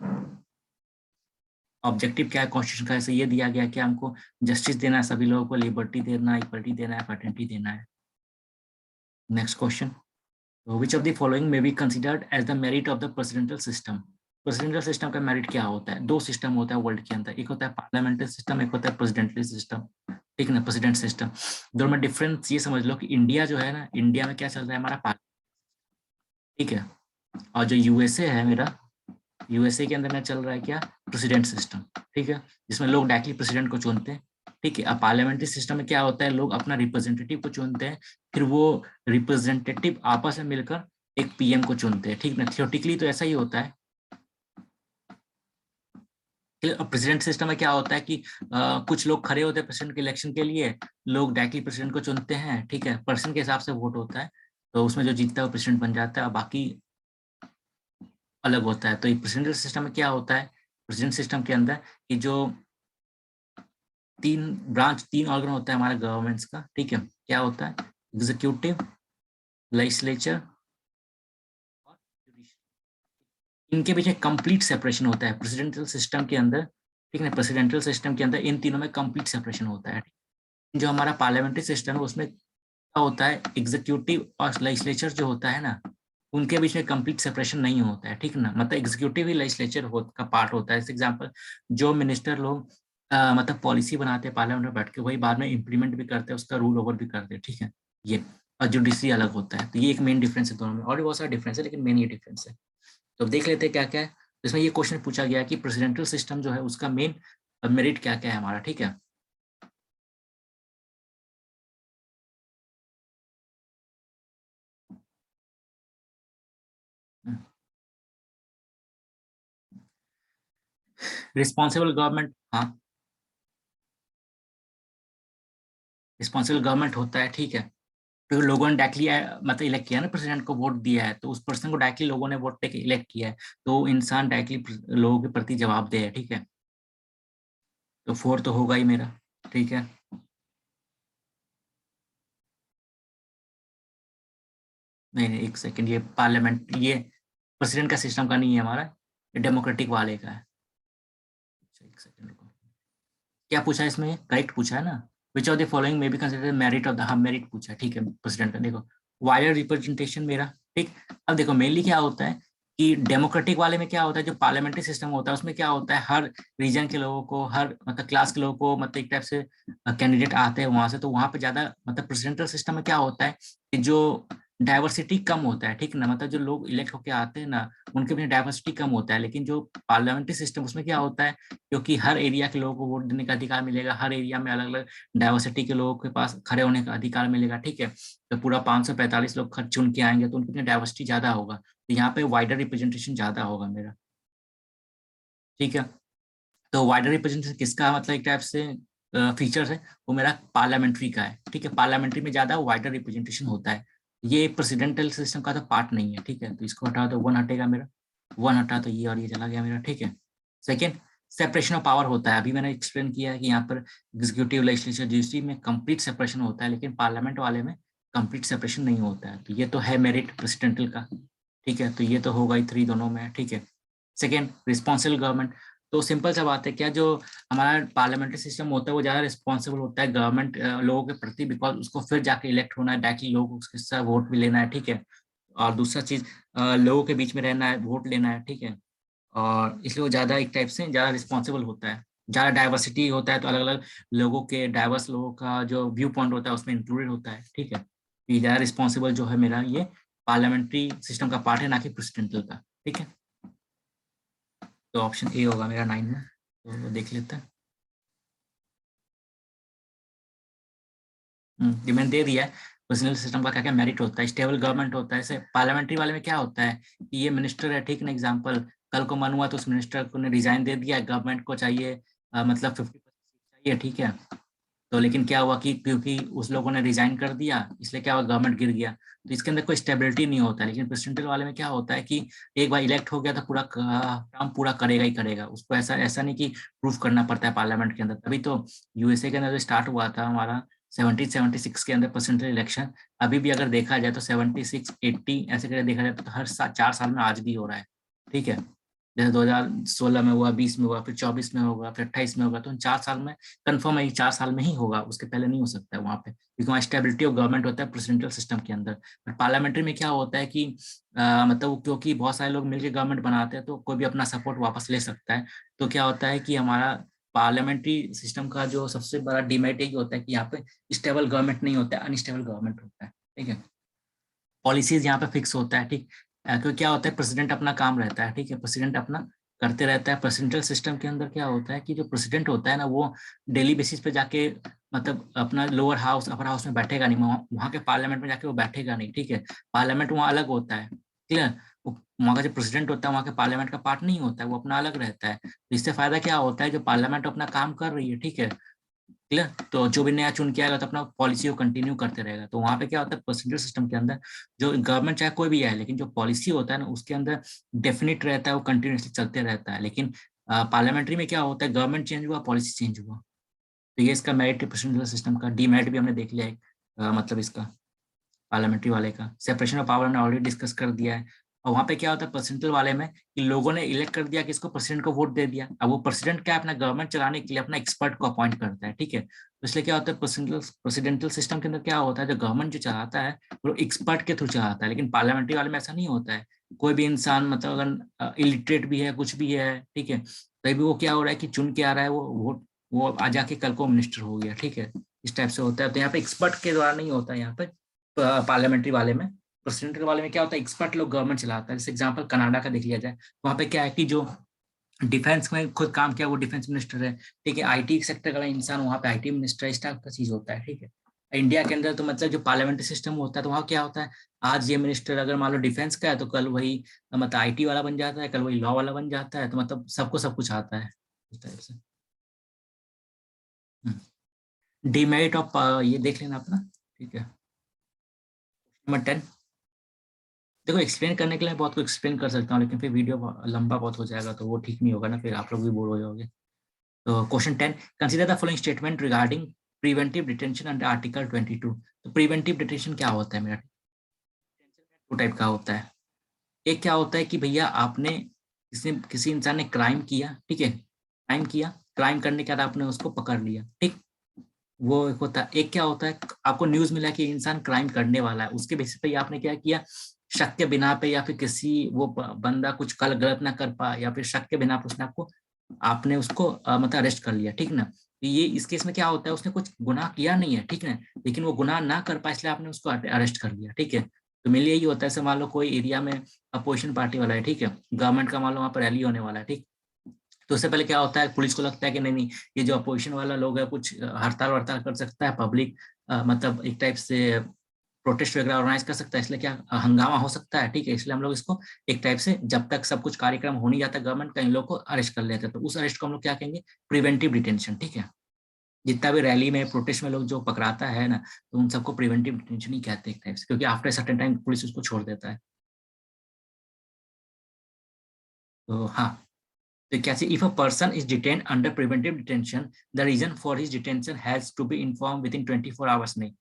S1: ऑब्जेक्टिव क्या है कॉन्स्टिट्यूशन का, ऐसे ये दिया गया कि हमको जस्टिस देना है, सभी लोगों को लिबर्टी देना है, इक्वलिटी देना है, फर्टिलिटी देना है। Next question, which of the following may be considered as the merit of the presidential system. Presidential system का मेरिट क्या होता है, दो सिस्टम होता है वर्ल्ड के अंदर, एक होता है पार्लियामेंट्री सिस्टम, एक होता है प्रेसिडेंशियल सिस्टम, ठीक है ना, प्रेसिडेंट सिस्टम। दोनों में डिफरेंस ये समझ लो कि इंडिया जो है ना, इंडिया में क्या चल रहा है हमारा, ठीक है, और जो यूएसए है मेरा, यूएसए के अंदर में चल रहा है क्या, प्रेसिडेंट सिस्टम, ठीक है, जिसमें लोग डायरेक्टली प्रेसिडेंट को चुनते हैं, ठीक है। अब पार्लियामेंट्री सिस्टम में क्या होता है, लोग अपना रिप्रेजेंटेटिव को चुनते हैं, फिर वो रिप्रेजेंटेटिव आपस में मिलकर एक पीएम को चुनते हैं, ठीक ना, थियोरेटिकली तो ऐसा ही होता है। प्रेसिडेंट सिस्टम में क्या होता है कि कुछ लोग खड़े होते हैं प्रेसिडेंट के इलेक्शन के लिए, लोग डायरेक्टली प्रेसिडेंट को चुनते हैं, ठीक है, पर्सन के हिसाब से वोट होता है, तो उसमें जो जीतता है वो प्रेसिडेंट बन जाता है, और बाकी अलग होता है। तो ये प्रेसिडेंशियल सिस्टम में क्या होता है, प्रेसिडेंट सिस्टम के अंदर कि जो तीन ऑर्गन होता है हमारा गवर्नमेंट्स का, ठीक है, क्या होता है, एग्जीक्यूटिव, लेजिस्लेचर और जुडिशरी। इनके बीच एक कंप्लीट सेपरेशन होता है प्रेसिडेंशियल सिस्टम के अंदर, ठीक है, प्रेसिडेंशियल सिस्टम के अंदर इन तीनों में कंप्लीट सेपरेशन होता है। जो हमारा पार्लियामेंट्री सिस्टम है उसमें क्या होता है, एग्जीक्यूटिव और लेजिस्लेचर जो होता है ना, उनके बीच में कंप्लीट सेपरेशन नहीं होता है, ठीक ना, मतलब एग्जीक्यूटिव ही लेजिस्लेचर का पार्ट होता है। एग्जांपल, जो मिनिस्टर लोग मतलब पॉलिसी बनाते हैं पार्लियामेंट में बैठ के, वही बाद में इम्प्लीमेंट भी करते हैं, उसका रूल ओवर भी करते हैं, ठीक है, ये। और जुडिशरी अलग होता है, तो ये एक मेन डिफरेंस है दोनों में, और भी बहुत सारा डिफरेंस है, लेकिन मेन ये डिफरेंस है। तो अब देख लेते हैं क्या क्या है। इसमें ये क्वेश्चन पूछा गया कि प्रेसिडेंशियल सिस्टम जो है उसका मेन मेरिट क्या क्या है हमारा, ठीक है। रिस्पॉन्सिबल गवर्नमेंट, हाँ, रिस्पॉन्सिबल गवर्नमेंट होता है, ठीक है, तो लोगों ने डायरेक्टली मतलब इलेक्ट किया ना, प्रेसिडेंट को वोट दिया है, तो उस पर्सन को डायरेक्टली लोगों ने वोट देके इलेक्ट किया है, तो इंसान डायरेक्टली लोगों के प्रति जवाबदेह है, ठीक है। तो फोर तो होगा ही मेरा, ठीक है। नहीं नहीं, एक सेकंड, ये पार्लियामेंट, ये प्रेसिडेंट का सिस्टम का नहीं है हमारा, ये डेमोक्रेटिक वाले का है। अच्छा, एक सेकंड रुको, क्या पूछा है इसमें, करेक्ट पूछा है ना, विच of the following may be considered merit of the, हाँ मेरिट पूछा है, ठीक है, प्रेसिडेंट का। देखो, वायरल रिप्रेजेंटेशन मेरा, ठीक। अब देखो मेनली क्या होता है कि डेमोक्रेटिक वाले में क्या होता है, जो पार्लियामेंट्री सिस्टम होता है उसमें क्या होता है, हर रीजन के लोगों को, हर मतलब क्लास के लोगों को, मतलब एक टाइप से कैंडिडेट आते हैं वहां से, तो वहां पे ज्यादा, मतलब प्रेसिडेंशियल सिस्टम में क्या होता है कि जो डाइवर्सिटी कम होता है, ठीक ना, मतलब जो लोग इलेक्ट होके आते हैं ना, उनके बीच डाइवर्सिटी कम होता है। लेकिन जो पार्लियामेंट्री सिस्टम उसमें क्या होता है, क्योंकि हर एरिया के लोगों को वोट देने का अधिकार मिलेगा, हर एरिया में अलग अलग डाइवर्सिटी के लोगों के पास खड़े होने का अधिकार मिलेगा, ठीक है। तो पूरा 545 लोग चुन के आएंगे, तो उनकी डाइवर्सिटी ज्यादा होगा, तो यहाँ पे वाइडर रिप्रेजेंटेशन ज्यादा होगा मेरा, ठीक है। तो वाइडर रिप्रेजेंटेशन किसका, मतलब एक टाइप से फीचर्स है, वो मेरा पार्लियामेंट्री का है, ठीक है, पार्लियामेंट्री में ज्यादा वाइडर रिप्रेजेंटेशन होता है, ये प्रेसिडेंशियल सिस्टम का तो पार्ट नहीं है, ठीक है। तो इसको हटा दो, वन हटेगा मेरा, वन हटा तो ये और ये चला गया मेरा, ठीक है। सेकेंड, सेपरेशन ऑफ पावर होता है, अभी मैंने एक्सप्लेन किया है कि यहाँ पर एग्जीक्यूटिव, लेजिस्लेचर, जुडिशरी में कंप्लीट सेपरेशन होता है, लेकिन पार्लियामेंट वाले में कंप्लीट सेपरेशन नहीं होता है, तो ये तो है मेरिट प्रेसिडेंटल का, ठीक है, तो ये तो होगा ही थ्री दोनों में, ठीक है। सेकेंड, रिस्पॉन्सिबल गवर्नमेंट, तो सिंपल सा बात है, क्या जो हमारा पार्लियामेंट्री सिस्टम होता है वो ज्यादा रिस्पॉन्सिबल होता है गवर्नमेंट लोगों के प्रति, बिकॉज उसको फिर जाके इलेक्ट होना है, डायरेक्टली लोगों को उसके साथ वोट भी लेना है, ठीक है। और दूसरा चीज, लोगों के बीच में रहना है, वोट लेना है, ठीक है, और इसलिए वो ज्यादा एक टाइप से ज्यादा रिस्पॉन्सिबल होता है। ज़्यादा डाइवर्सिटी होता है तो अलग अलग लोगों के, डाइवर्स लोगों का जो व्यू पॉइंट होता है उसमें इंक्लूडेड होता है, ठीक है। ये ज़्यादा रिस्पॉन्सिबल जो है मेरा ये पार्लियामेंट्री सिस्टम का पार्ट है, ना कि प्रेसिडेंशियल का, ठीक है। तो ऑप्शन ए होगा मेरा 9 में, तो देख लेते हैं। ये मैंने दे दिया है। प्रेसिडेंशियल सिस्टम का क्या क्या मेरिट होता है, स्टेबल गवर्नमेंट होता है। जैसे पार्लियामेंट्री वाले में क्या होता है कि ये मिनिस्टर है, ठीक ना, एग्जाम्पल कल को मन हुआ तो उस मिनिस्टर को ने रिजाइन दे दिया, गवर्नमेंट को चाहिए मतलब 50% चाहिए, ठीक है। तो लेकिन क्या हुआ कि क्योंकि उस लोगों ने रिजाइन कर दिया, इसलिए क्या हुआ, गवर्नमेंट गिर गया। तो इसके अंदर कोई स्टेबिलिटी नहीं होता है। लेकिन प्रेसिडेंशियल वाले में क्या होता है कि एक बार इलेक्ट हो गया तो पूरा काम पूरा करेगा ही करेगा। उसको ऐसा ऐसा नहीं कि प्रूफ करना पड़ता है पार्लियामेंट के अंदर। तभी तो यूएसए के अंदर जो स्टार्ट हुआ था हमारा 1776 के अंदर प्रेसिडेंशियल इलेक्शन, अभी भी अगर देखा जाए तो 76 80 ऐसे करके देखा जाए तो हर 4 साल में आज भी हो रहा है, ठीक है। जैसे 2016 में हुआ, 20 में हुआ, फिर 24 में होगा, फिर 28 में होगा। तो 4 साल में कंफर्म है, 4 साल में ही होगा, उसके पहले नहीं हो सकता है वहाँ पे, क्योंकि वहाँ स्टेबिलिटी ऑफ गवर्नमेंट होता है प्रेसिडेंशियल सिस्टम के अंदर। पर पार्लियामेंट्री में क्या होता है कि मतलब क्योंकि बहुत सारे लोग मिलकर गवर्नमेंट बनाते हैं तो कोई भी अपना सपोर्ट वापस ले सकता है। तो क्या होता है कि हमारा पार्लियामेंट्री सिस्टम का जो सबसे बड़ा डिमेरिट यही होता है कि यहाँ पे स्टेबल गवर्नमेंट नहीं होता है, अनस्टेबल गवर्नमेंट होता है, ठीक है। पॉलिसीज यहाँ पे फिक्स होता है, ठीक। क्योंकि क्या होता है, प्रेसिडेंट अपना काम रहता है, ठीक है, प्रेसिडेंट अपना करते रहता है। प्रेसिडेंशियल सिस्टम के अंदर क्या होता है कि जो प्रेसिडेंट होता है ना, वो डेली बेसिस पे जाके मतलब अपना लोअर हाउस अपर हाउस में बैठेगा नहीं, वहाँ के पार्लियामेंट में जाके वो बैठेगा नहीं, ठीक है। पार्लियामेंट वहाँ अलग होता है, क्लियर। वहाँ का जो प्रेसिडेंट होता है वहाँ के पार्लियामेंट का पार्ट नहीं होता है, वो अपना अलग रहता है। तो इससे फायदा क्या होता है, जो पार्लियामेंट अपना काम कर रही है, ठीक है, क्लियर। तो जो भी नया चुन के आएगा तो अपना पॉलिसी को कंटिन्यू करते रहेगा। तो वहां पे क्या होता है, प्रेसिडेंशियल सिस्टम के अंदर जो गवर्नमेंट चाहे कोई भी आए, लेकिन जो पॉलिसी होता है ना उसके अंदर डेफिनेट रहता है, वो कंटिन्यूसली चलते रहता है। लेकिन पार्लियामेंट्री में क्या होता है, गवर्नमेंट चेंज हुआ, पॉलिसी चेंज हुआ। तो ये इसका मेरिट है प्रेसिडेंशियल सिस्टम का। डीमेरिट भी हमने देख लिया है, मतलब इसका पार्लियामेंट्री वाले का सेपरेशन ऑफ पावर हमने ऑलरेडी डिस्कस कर दिया है। और वहाँ पे क्या होता है प्रेसिडेंशियल वाले में कि लोगों ने इलेक्ट कर दिया कि इसको प्रेसिडेंट को वोट दे दिया। अब वो प्रेसिडेंट क्या है, अपना गवर्नमेंट चलाने के लिए अपना एक्सपर्ट को अपॉइंट करता है, ठीक है। तो इसलिए क्या होता है, प्रेसिडेंशियल सिस्टम के अंदर क्या होता है, जो गवर्नमेंट जो चलाता है वो एक्सपर्ट के थ्रू चलाता है। लेकिन पार्लियामेंट्री वाले में ऐसा नहीं होता है। कोई भी इंसान मतलब अगर इलिटरेट भी है, कुछ भी है, ठीक है, तभी वो क्या हो रहा है कि चुन के आ रहा है, वो वोट वो आ जाके कल को मिनिस्टर हो गया, ठीक है। इस टाइप से होता है। तो यहाँ पे एक्सपर्ट के द्वारा नहीं होता है यहाँ पे पार्लियामेंट्री वाले में। प्रेसिडेंट वाले में क्या होता है, एक्सपर्ट लोग गवर्नमेंट चलाता है। जैसे एग्जांपल कनाडा का देख लिया जाए, वहाँ पे क्या है कि जो डिफेंस में खुद काम किया वो डिफेंस मिनिस्टर है, ठीक है। आईटी सेक्टर का इंसान वहाँ पे आईटी मिनिस्टर, इस टाइप का चीज होता है, ठीक है। इंडिया के अंदर तो मतलब जो पार्लियामेंट्री सिस्टम होता है तो वहाँ क्या होता है, आज ये मिनिस्टर अगर मान लो डिफेंस का है तो कल वही मतलब आईटी वाला बन जाता है, कल वही लॉ वाला बन जाता है। तो मतलब सबको सब कुछ आता है इस टाइप से। डीमेरिट ऑफ ये देख लेना अपना, ठीक है। नंबर 10। देखो एक्सप्लेन करने के लिए बहुत कुछ एक्सप्लेन कर सकता हूँ, लेकिन फिर वीडियो लंबा बहुत हो जाएगा तो वो ठीक नहीं होगा ना, फिर आप लोग भी बोर हो जाओगे। तो question 10, consider the following statement regarding preventive detention under article 22। तो प्रिवेंटिव डिटेंशन क्या होता है मेरा, दो टाइप का होता है। एक क्या होता है कि भैया आपने किसी इंसान ने क्राइम किया, ठीक है, क्राइम किया, क्राइम करने के बाद आपने उसको पकड़ लिया, ठीक। वो एक होता है। एक क्या होता है, आपको न्यूज मिला कि इंसान क्राइम करने वाला है, उसके बेसिस पे आपने क्या किया, शक के बिना पे या फिर किसी वो बंदा कुछ कल गलत ना कर पाया या फिर शक के बिना पे उसने आपने उसको मतलब अरेस्ट कर लिया, ठीक ना। तो ये इस केस में क्या होता है, उसने कुछ गुनाह किया नहीं है, ठीक है, लेकिन वो गुनाह ना कर पाए इसलिए आपने उसको अरेस्ट कर लिया, ठीक है। तो मेरे लिए यही होता है, जैसे मान लो कोई एरिया में अपोजिशन पार्टी वाला है, ठीक है, गवर्नमेंट का मान लो वहाँ पर रैली होने वाला है, ठीक। तो उससे पहले क्या होता है, पुलिस को लगता है कि नहीं नहीं, ये जो अपोजिशन वाला लोग है कुछ हड़ताल वड़ताल कर सकता है, पब्लिक मतलब एक टाइप से प्रोटेस्ट वगैरह ऑर्गेनाइज कर सकता है, इसलिए क्या हंगामा हो सकता है, ठीक है। इसलिए हम लोग इसको एक टाइप से जब तक सब कुछ कार्यक्रम हो नहीं जाता गवर्नमेंट का, इन लोग को अरेस्ट कर लेते हैं। तो उस अरेस्ट को हम लोग क्या कहेंगे, प्रिवेंटिव डिटेंशन, ठीक है। जितना भी रैली में प्रोटेस्ट में लोग जो पकड़ाता है ना, तो उन सबको प्रिवेंटिव डिटेंशन ही कहते हैं एक टाइप से, क्योंकि आफ्टर सर्टेन टाइम पुलिस उसको छोड़ देता है। तो हाँ, तो कैसे, if a person is detain under preventive detention, the reason for his detention has to be inform with in 24 hours. नहीं,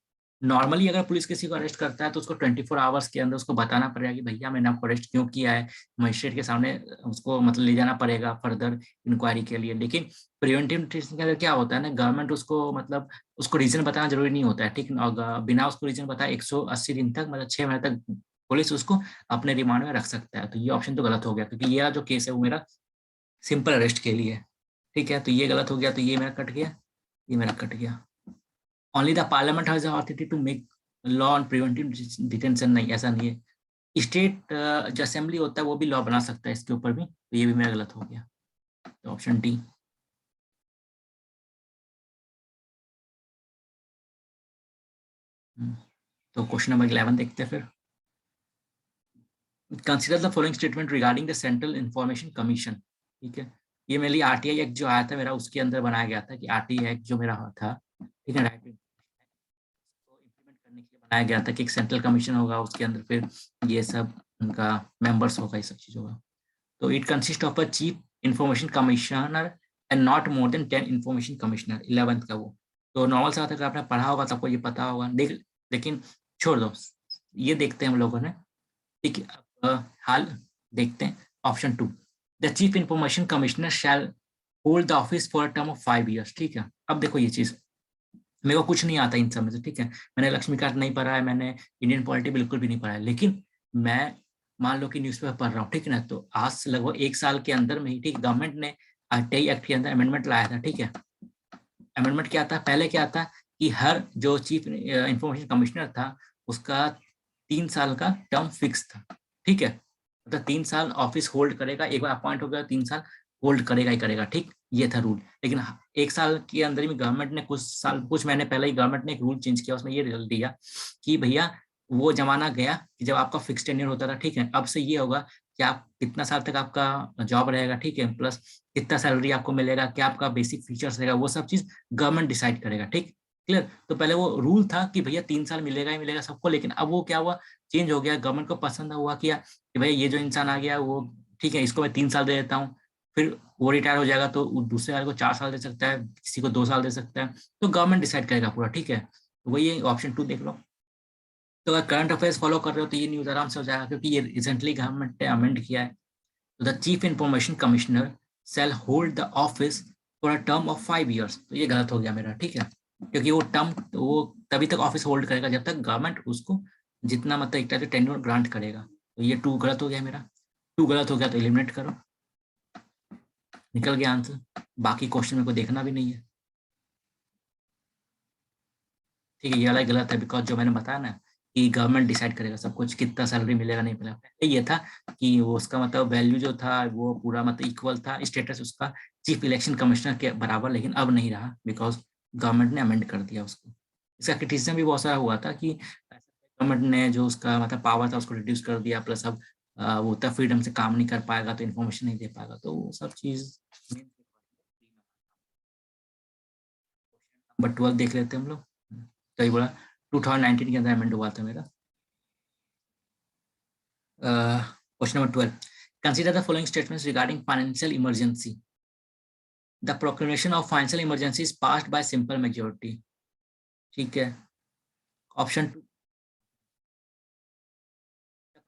S1: नॉर्मली अगर पुलिस किसी को अरेस्ट करता है तो उसको 24 आवर्स के अंदर उसको बताना पड़ेगा कि भैया मैंने आपको अरेस्ट क्यों किया है, मजिस्ट्रेट के सामने उसको मतलब ले जाना पड़ेगा फर्दर इंक्वायरी के लिए। लेकिन प्रिवेंटिव डिटेंशन के अंदर क्या होता है ना, गवर्नमेंट उसको मतलब उसको रीजन बताना जरूरी नहीं होता है, ठीक है। और बिना उसको रीजन बताए 180 दिन तक मतलब 6 महीने तक पुलिस उसको अपने रिमांड में रख सकता है। तो ये ऑप्शन तो गलत हो गया, क्योंकि ये जो केस है वो मेरा सिंपल अरेस्ट के लिए, ठीक है, तो ये गलत हो गया, तो ये मेरा कट गया, ये मेरा कट गया। Only the parliament has authority to make law on preventive detention, नहीं ऐसा नहीं है। स्टेट जो असेंबली होता है वो भी लॉ बना सकता है इसके ऊपर भी, तो ये भी मेरा गलत हो गया, तो ऑप्शन डी। तो क्वेश्चन नंबर 11 देखते हैं फिर। Consider the following statement regarding the central information commission. ठीक है, ये मेरे लिए आरटीआई एक्ट जो आया था मेरा, उसके अंदर बनाया गया था कि आरटीआई एक्ट जो मेरा था, ठीक है, राइट को इम्प्लीमेंट करने के लिए बनाया गया था कि एक सेंट्रल कमीशन होगा, उसके अंदर फिर ये सब उनका मेंबर्स होगा, ये सब चीज होगा। तो it consist of a chief information commissioner and not more than 10 information commissioner, 11th का वो। तो नॉर्मल सा अगर आपने पढ़ा होगा तो आपको ये पता होगा, देख, लेकिन छोड़ दो, ये देखते हैं हम लोगों ने। ठीक है, हाल देखते हैं option 2, the chief information commissioner shall hold the office for a term of 5 years। ठीक है, अब देखो ये चीज मेरे को कुछ नहीं आता इन सब में से, ठीक है, मैंने लक्ष्मीकांत नहीं पढ़ा है, मैंने इंडियन पॉलिटी बिल्कुल भी नहीं पढ़ा है, लेकिन मैं मान लो कि न्यूज़पेपर पढ़ रहा हूँ, ठीक है ना, तो आज से लगभग 1 साल के अंदर में ही, ठीक, गवर्नमेंट ने आरटीआई एक्ट के अंदर अमेंडमेंट लाया था। ठीक है, अमेंडमेंट क्या था, पहले क्या था कि हर जो चीफ इंफॉर्मेशन कमिश्नर था उसका 3 साल का टर्म फिक्स था। ठीक है, मतलब 3 साल ऑफिस होल्ड करेगा, एक बार अपॉइंट हो गया 3 साल होल्ड करेगा ही करेगा, ठीक, ये था रूल। लेकिन 1 साल के अंदर ही गवर्नमेंट ने कुछ महीने पहले ही गवर्नमेंट ने एक रूल चेंज किया, उसमें ये डाल दिया कि भैया वो जमाना गया कि जब आपका फिक्स टेन्योर होता था, ठीक है, अब से ये होगा कि आप कितना साल तक आपका जॉब रहेगा, ठीक है, प्लस कितना सैलरी आपको मिलेगा, क्या आपका बेसिक फीचर्स रहेगा, वो सब चीज गवर्नमेंट डिसाइड करेगा। ठीक, क्लियर। तो पहले वो रूल था कि भैया 3 साल मिलेगा ही मिलेगा सबको, लेकिन अब वो क्या हुआ, चेंज हो गया, गवर्नमेंट को पसंद हुआ कि भाई ये जो इंसान आ गया वो ठीक है, इसको मैं 3 साल दे देता हूँ, फिर वो रिटायर हो जाएगा तो दूसरे वाले को 4 साल दे सकता है, किसी को 2 साल दे सकता है, तो गवर्नमेंट डिसाइड करेगा पूरा। ठीक है, तो वही ऑप्शन 2 देख लो। तो अगर करंट अफेयर्स फॉलो कर रहे हो तो ये न्यूज आराम से हो जाएगा, क्योंकि ये रिसेंटली गवर्नमेंट ने अमेंड किया है। तो the chief information commissioner shall hold the office for a term of 5 years। तो ये गलत हो गया मेरा, ठीक है, क्योंकि वो टर्म वो तभी तक ऑफिस होल्ड करेगा जब तक गवर्नमेंट उसको जितना मतलब एक टाइप से टेन्योर ग्रांट करेगा। तो ये 2 गलत हो गया मेरा, 2 गलत हो गया तो एलिमिनेट करो, निकल गया आंसर। बाकी क्वेश्चन मेरे को देखना भी नहीं है, ठीक है, ये वाला गलत है, बिकॉज जो मैंने बताया ना कि गवर्नमेंट डिसाइड करेगा सब कुछ, कितना सैलरी मिलेगा नहीं मिलेगा। पहले ये था कि वो उसका मतलब वैल्यू जो था वो पूरा मतलब इक्वल था, स्टेटस उसका चीफ इलेक्शन कमिश्नर के बराबर, लेकिन अब नहीं रहा बिकॉज गवर्नमेंट ने अमेंड कर दिया उसको। इसका क्रिटिसिज्म भी बहुत सारा हुआ था कि गवर्नमेंट ने जो उसका मतलब पावर था उसको रिड्यूस कर दिया, प्लस अब वो उतना फ्रीडम से काम नहीं कर पाएगा तो इन्फॉर्मेशन नहीं दे पाएगा, तो वो सब चीज। नंबर 12 देख लेते हैं हम लोग, तो ये बोला 2019 के अंदर अमेंड हुआ था मेरा। Question number 12. Consider the following statements regarding financial emergency. The proclamation of financial emergency is passed by simple majority. ठीक है, option 2,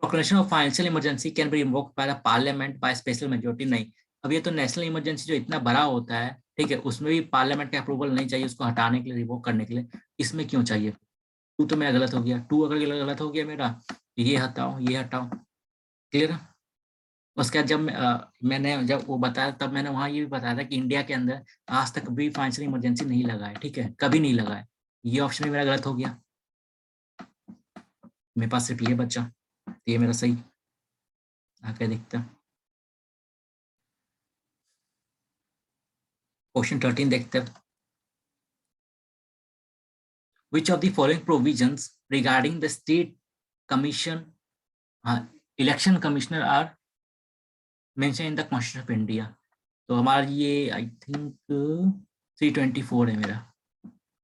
S1: proclamation of financial emergency can be invoked by the parliament by special majority। नहीं, अब ये तो national emergency जो इतना बड़ा होता है, ठीक है, उसमें भी पार्लियामेंट का अप्रूवल नहीं चाहिए उसको हटाने के लिए, रिवोक करने के लिए, इसमें क्यों चाहिए। 2 तो मेरा गलत हो गया, 2 अगर गलत हो गया मेरा, ये हटाओ ये हटाओ, क्लियर। उसके बाद जब मैंने जब वो बताया तब मैंने वहाँ ये भी बताया था कि इंडिया के अंदर आज तक भी फाइनेंशियल इमरजेंसी नहीं लगा है, ठीक है, कभी नहीं लगा है। ये ऑप्शन भी मेरा गलत हो गया, मेरे पास सिर्फ ये बचा, तो ये मेरा सही आके देखता। क्वेश्चन 13 देखते हैं। Which of the following provisions regarding the state commission election commissioner are mention in the constitution of India. तो हमारा ये आई थिंक 324 है मेरा,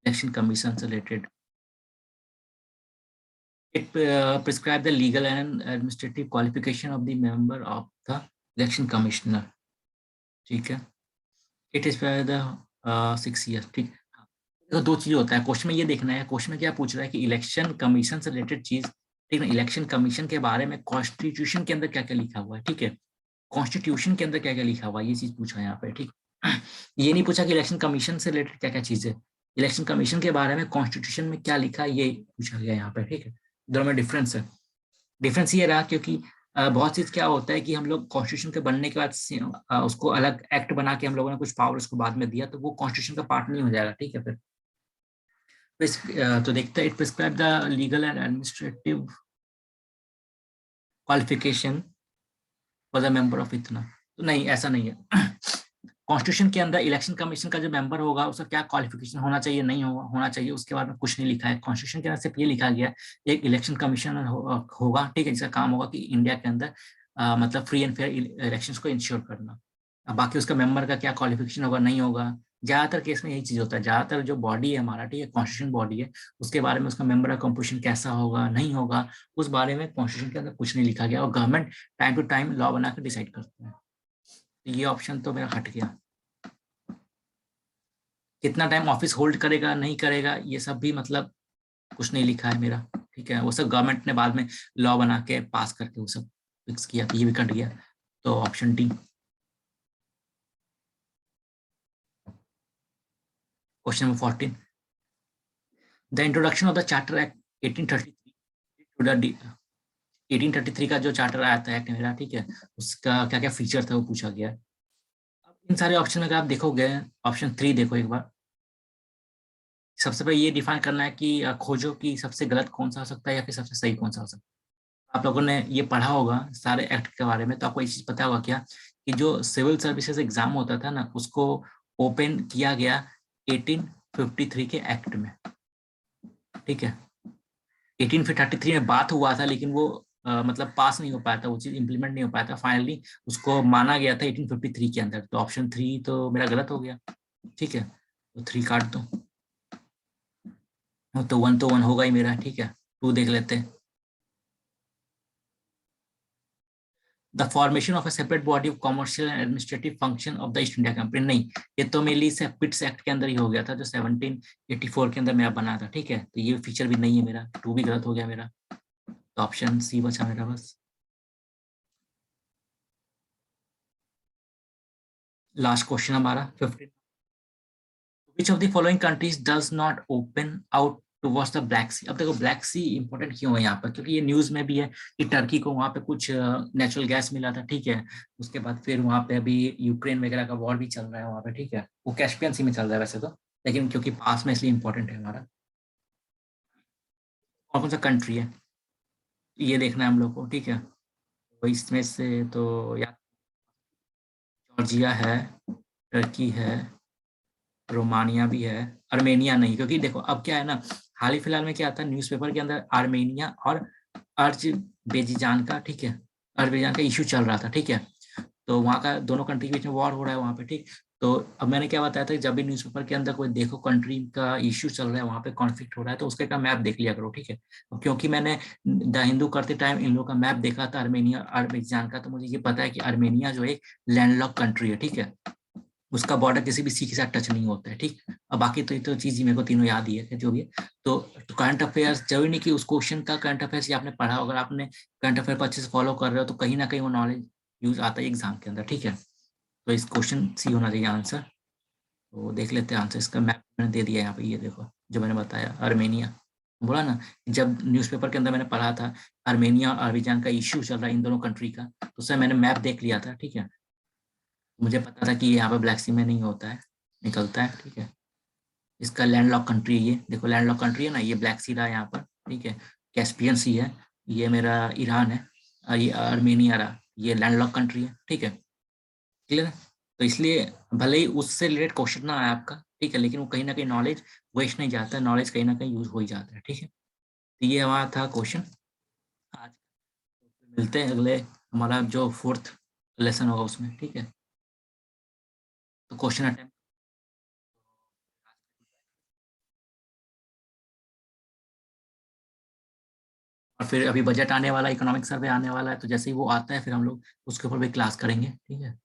S1: इलेक्शन कमीशन से related. It prescribe the legal and administrative qualification of the member of the election commissioner। ठीक है, it is for the 6 years। ठीक, तो 2 चीज होता है क्वेश्चन में, ये देखना है क्वेश्चन में क्या पूछ रहा है कि इलेक्शन कमीशन से रिलेटेड चीज, ठीक है, इलेक्शन कमीशन के बारे में कॉन्स्टिट्यूशन के अंदर क्या क्या लिखा हुआ है, ठीक है, कॉन्स्टिट्यूशन के अंदर क्या क्या लिखा हुआ है, ये चीज पूछा है यहाँ पे। ठीक, ये नहीं पूछा कि इलेक्शन कमीशन से रिलेटेड क्या क्या चीज है, इलेक्शन कमीशन के बारे में कॉन्स्टिट्यूशन में क्या लिखा है ये पूछा गया यहाँ पे। ठीक है, दोनों में डिफरेंस है। डिफरेंस ये रहा क्योंकि बहुत चीज क्या होता है कि हम लोग कॉन्स्टिट्यूशन के बनने के बाद उसको अलग एक्ट बना के हम लोगों ने कुछ पावर उसको बाद में दिया, तो वो कॉन्स्टिट्यूशन का पार्ट नहीं हो जाएगा, ठीक है। फिर तो देखते हैं, it prescribe the legal and administrative qualification for the member of इतना। तो नहीं, ऐसा नहीं है। कॉन्स्टिट्यूशन के अंदर इलेक्शन कमीशन का जो मेंबर होगा उसका क्या क्वालिफिकेशन होना चाहिए, नहीं होना चाहिए, उसके बारे में कुछ नहीं लिखा है। कॉन्स्टिट्यूशन के अंदर सिर्फ ये लिखा गया है एक इलेक्शन कमीशन होगा, ठीक है, जिसका काम होगा कि इंडिया के अंदर मतलब फ्री एंड फेयर इलेक्शंस को इंश्योर करना। अब बाकी उसका मेंबर का क्या क्वालिफिकेशन होगा, नहीं होगा, ज्यादातर केस में यही चीज होता है। ज्यादातर जो बॉडी है हमारा, ठीक है, कॉन्स्टिट्यूशन बॉडी है, उसके बारे में उसका मेंबर का कंपोजिशन कैसा होगा, नहीं होगा, उस बारे में कॉन्स्टिट्यूशन के अंदर कुछ नहीं लिखा गया, और government time to time law बना के डिसाइड करते हैं। तो ये ऑप्शन तो मेरा हट गया। कितना टाइम ऑफिस होल्ड करेगा, नहीं करेगा, ये सब भी मतलब कुछ नहीं लिखा है मेरा, ठीक है। वो सब गवर्नमेंट ने बाद में लॉ बना के पास करके वो सब फिक्स किया, तो ये भी कट गया। तो option D. Question number 14, the introduction of the charter act 1833 to the 1833 का जो चार्टर आया था एक्ट मेरा, ठीक है, उसका क्या क्या फीचर था वो पूछा गया है। अब इन सारे ऑप्शन में अगर आप देखोगे, ऑप्शन 3 देखो एक बार। सबसे पहले ये डिफाइन करना है कि खोजो कि सबसे गलत कौन सा हो सकता है या फिर सबसे सही कौन सा हो सकता है। आप लोगों ने ये पढ़ा होगा सारे एक्ट के बारे में, तो आपको ये चीज पता होगा क्या कि जो सिविल सर्विसेज एग्जाम होता था ना, उसको ओपन किया गया 1853 के एक्ट में, ठीक है। 1833 में बात हुआ था, लेकिन वो मतलब पास नहीं हो पाया था, वो चीज इंप्लीमेंट नहीं हो पाया था, फाइनली उसको माना गया था 1853 के अंदर। तो ऑप्शन 3 तो मेरा गलत हो गया, ठीक है, तो 3 काट दो। तो 1 होगा ही मेरा, ठीक है। 2 देख लेते हैं। The formation of a separate body of commercial and administrative function of the east India company, नहीं, ये तो मेरे लिए पिट्स एक्ट के अंदर ही हो गया था, जो 1784 के अंदर मेरा बना था, ठीक है। तो ये फीचर भी नहीं है मेरा, 2 भी गलत हो गया मेरा। तो ऑप्शन सी बचा मेरा बस। लास्ट क्वेश्चन हमारा 15, which of the following countries does not open out towards the Black Sea. अब देखो ब्लैक सी इंपॉर्टेंट क्यों है यहाँ पर, क्योंकि ये न्यूज में भी है कि टर्की को वहां पे कुछ नेचुरल गैस मिला था, ठीक है। उसके बाद फिर वहां पे अभी यूक्रेन वगैरह का वॉर भी चल रहा है वहां पे, ठीक है। वो कैस्पियन सी में चल रहा है वैसे तो, लेकिन क्योंकि पास में इसलिए इंपॉर्टेंट है हमारा। कौन कौन सा कंट्री है ये देखना है हम लोग को, ठीक है। तो इसमें से तो या जॉर्जिया है, टर्की है, रोमानिया भी है, अर्मेनिया नहीं, क्योंकि देखो अब क्या है ना, हाल ही फिलहाल में क्या आता है न्यूज़पेपर के अंदर, आर्मेनिया और अजरबैजान का, ठीक है, अजरबैजान का इशू चल रहा था, ठीक है। तो वहाँ का दोनों कंट्री के बीच में वॉर हो रहा है वहाँ पे, ठीक। तो अब मैंने क्या बताया था, जब भी न्यूज़पेपर के अंदर कोई देखो कंट्री का इश्यू चल रहा है, वहाँ पे कॉन्फ्लिक्ट हो रहा है, तो उसका मैप देख लिया करो, ठीक है। क्योंकि मैंने द हिंदू करते टाइम इन लोगों का मैप देखा था आर्मेनिया अजरबैजान का, तो मुझे ये पता है कि आर्मेनिया जो एक लैंडलॉक कंट्री है, ठीक है। उसका बॉर्डर किसी भी सी के साथ टच नहीं होता है, ठीक। अब बाकी तो ये तो चीज ही मेरे को तीनों याद ही है जो भी है। तो करंट अफेयर्स जरूरी नहीं कि उस क्वेश्चन का करंट अफेयर्स ही आपने पढ़ा, अगर आपने करंट अफेयर पर अच्छे से फॉलो कर रहे हो तो कहीं ना कहीं वो नॉलेज यूज आता है एग्जाम के अंदर, ठीक है। तो इस क्वेश्चन सी होना चाहिए आंसर। तो देख लेते हैं आंसर, इसका मैप मैंने दे दिया यहाँ पे, ये देखो जो मैंने बताया अर्मेनिया। बोला ना, जब न्यूज़पेपर के अंदर मैंने पढ़ा था आर्मेनिया और अजरबैजान का इश्यू चल रहा है इन दोनों कंट्री का, तो उससे मैंने मैप देख लिया था, ठीक है। मुझे पता था कि यहाँ पे ब्लैक सी में नहीं होता है, निकलता है, ठीक है। इसका लैंडलॉक कंट्री है, ये देखो लैंडलॉक कंट्री है ना, ये ब्लैक सी रहा यहाँ पर, ठीक है। कैस्पियन सी है, ये मेरा ईरान है, और ये आर्मेनिया रहा, ये लैंडलॉक कंट्री है, ठीक है। क्लियर है। तो इसलिए भले ही उससे रिलेटेड क्वेश्चन ना आए आपका, ठीक है, लेकिन वो कहीं ना कहीं नॉलेज वेस्ट नहीं जाता है, नॉलेज कहीं ना कहीं यूज हो ही जाता है, ठीक है। तो ये हमारा था क्वेश्चन आज। मिलते हैं अगले हमारा जो 4th लेसन होगा उसमें, ठीक है। तो क्वेश्चन अटेम्प्ट, और फिर अभी बजट आने वाला, इकोनॉमिक सर्वे आने वाला है, तो जैसे ही वो आता है फिर हम लोग उसके ऊपर भी क्लास करेंगे, ठीक है।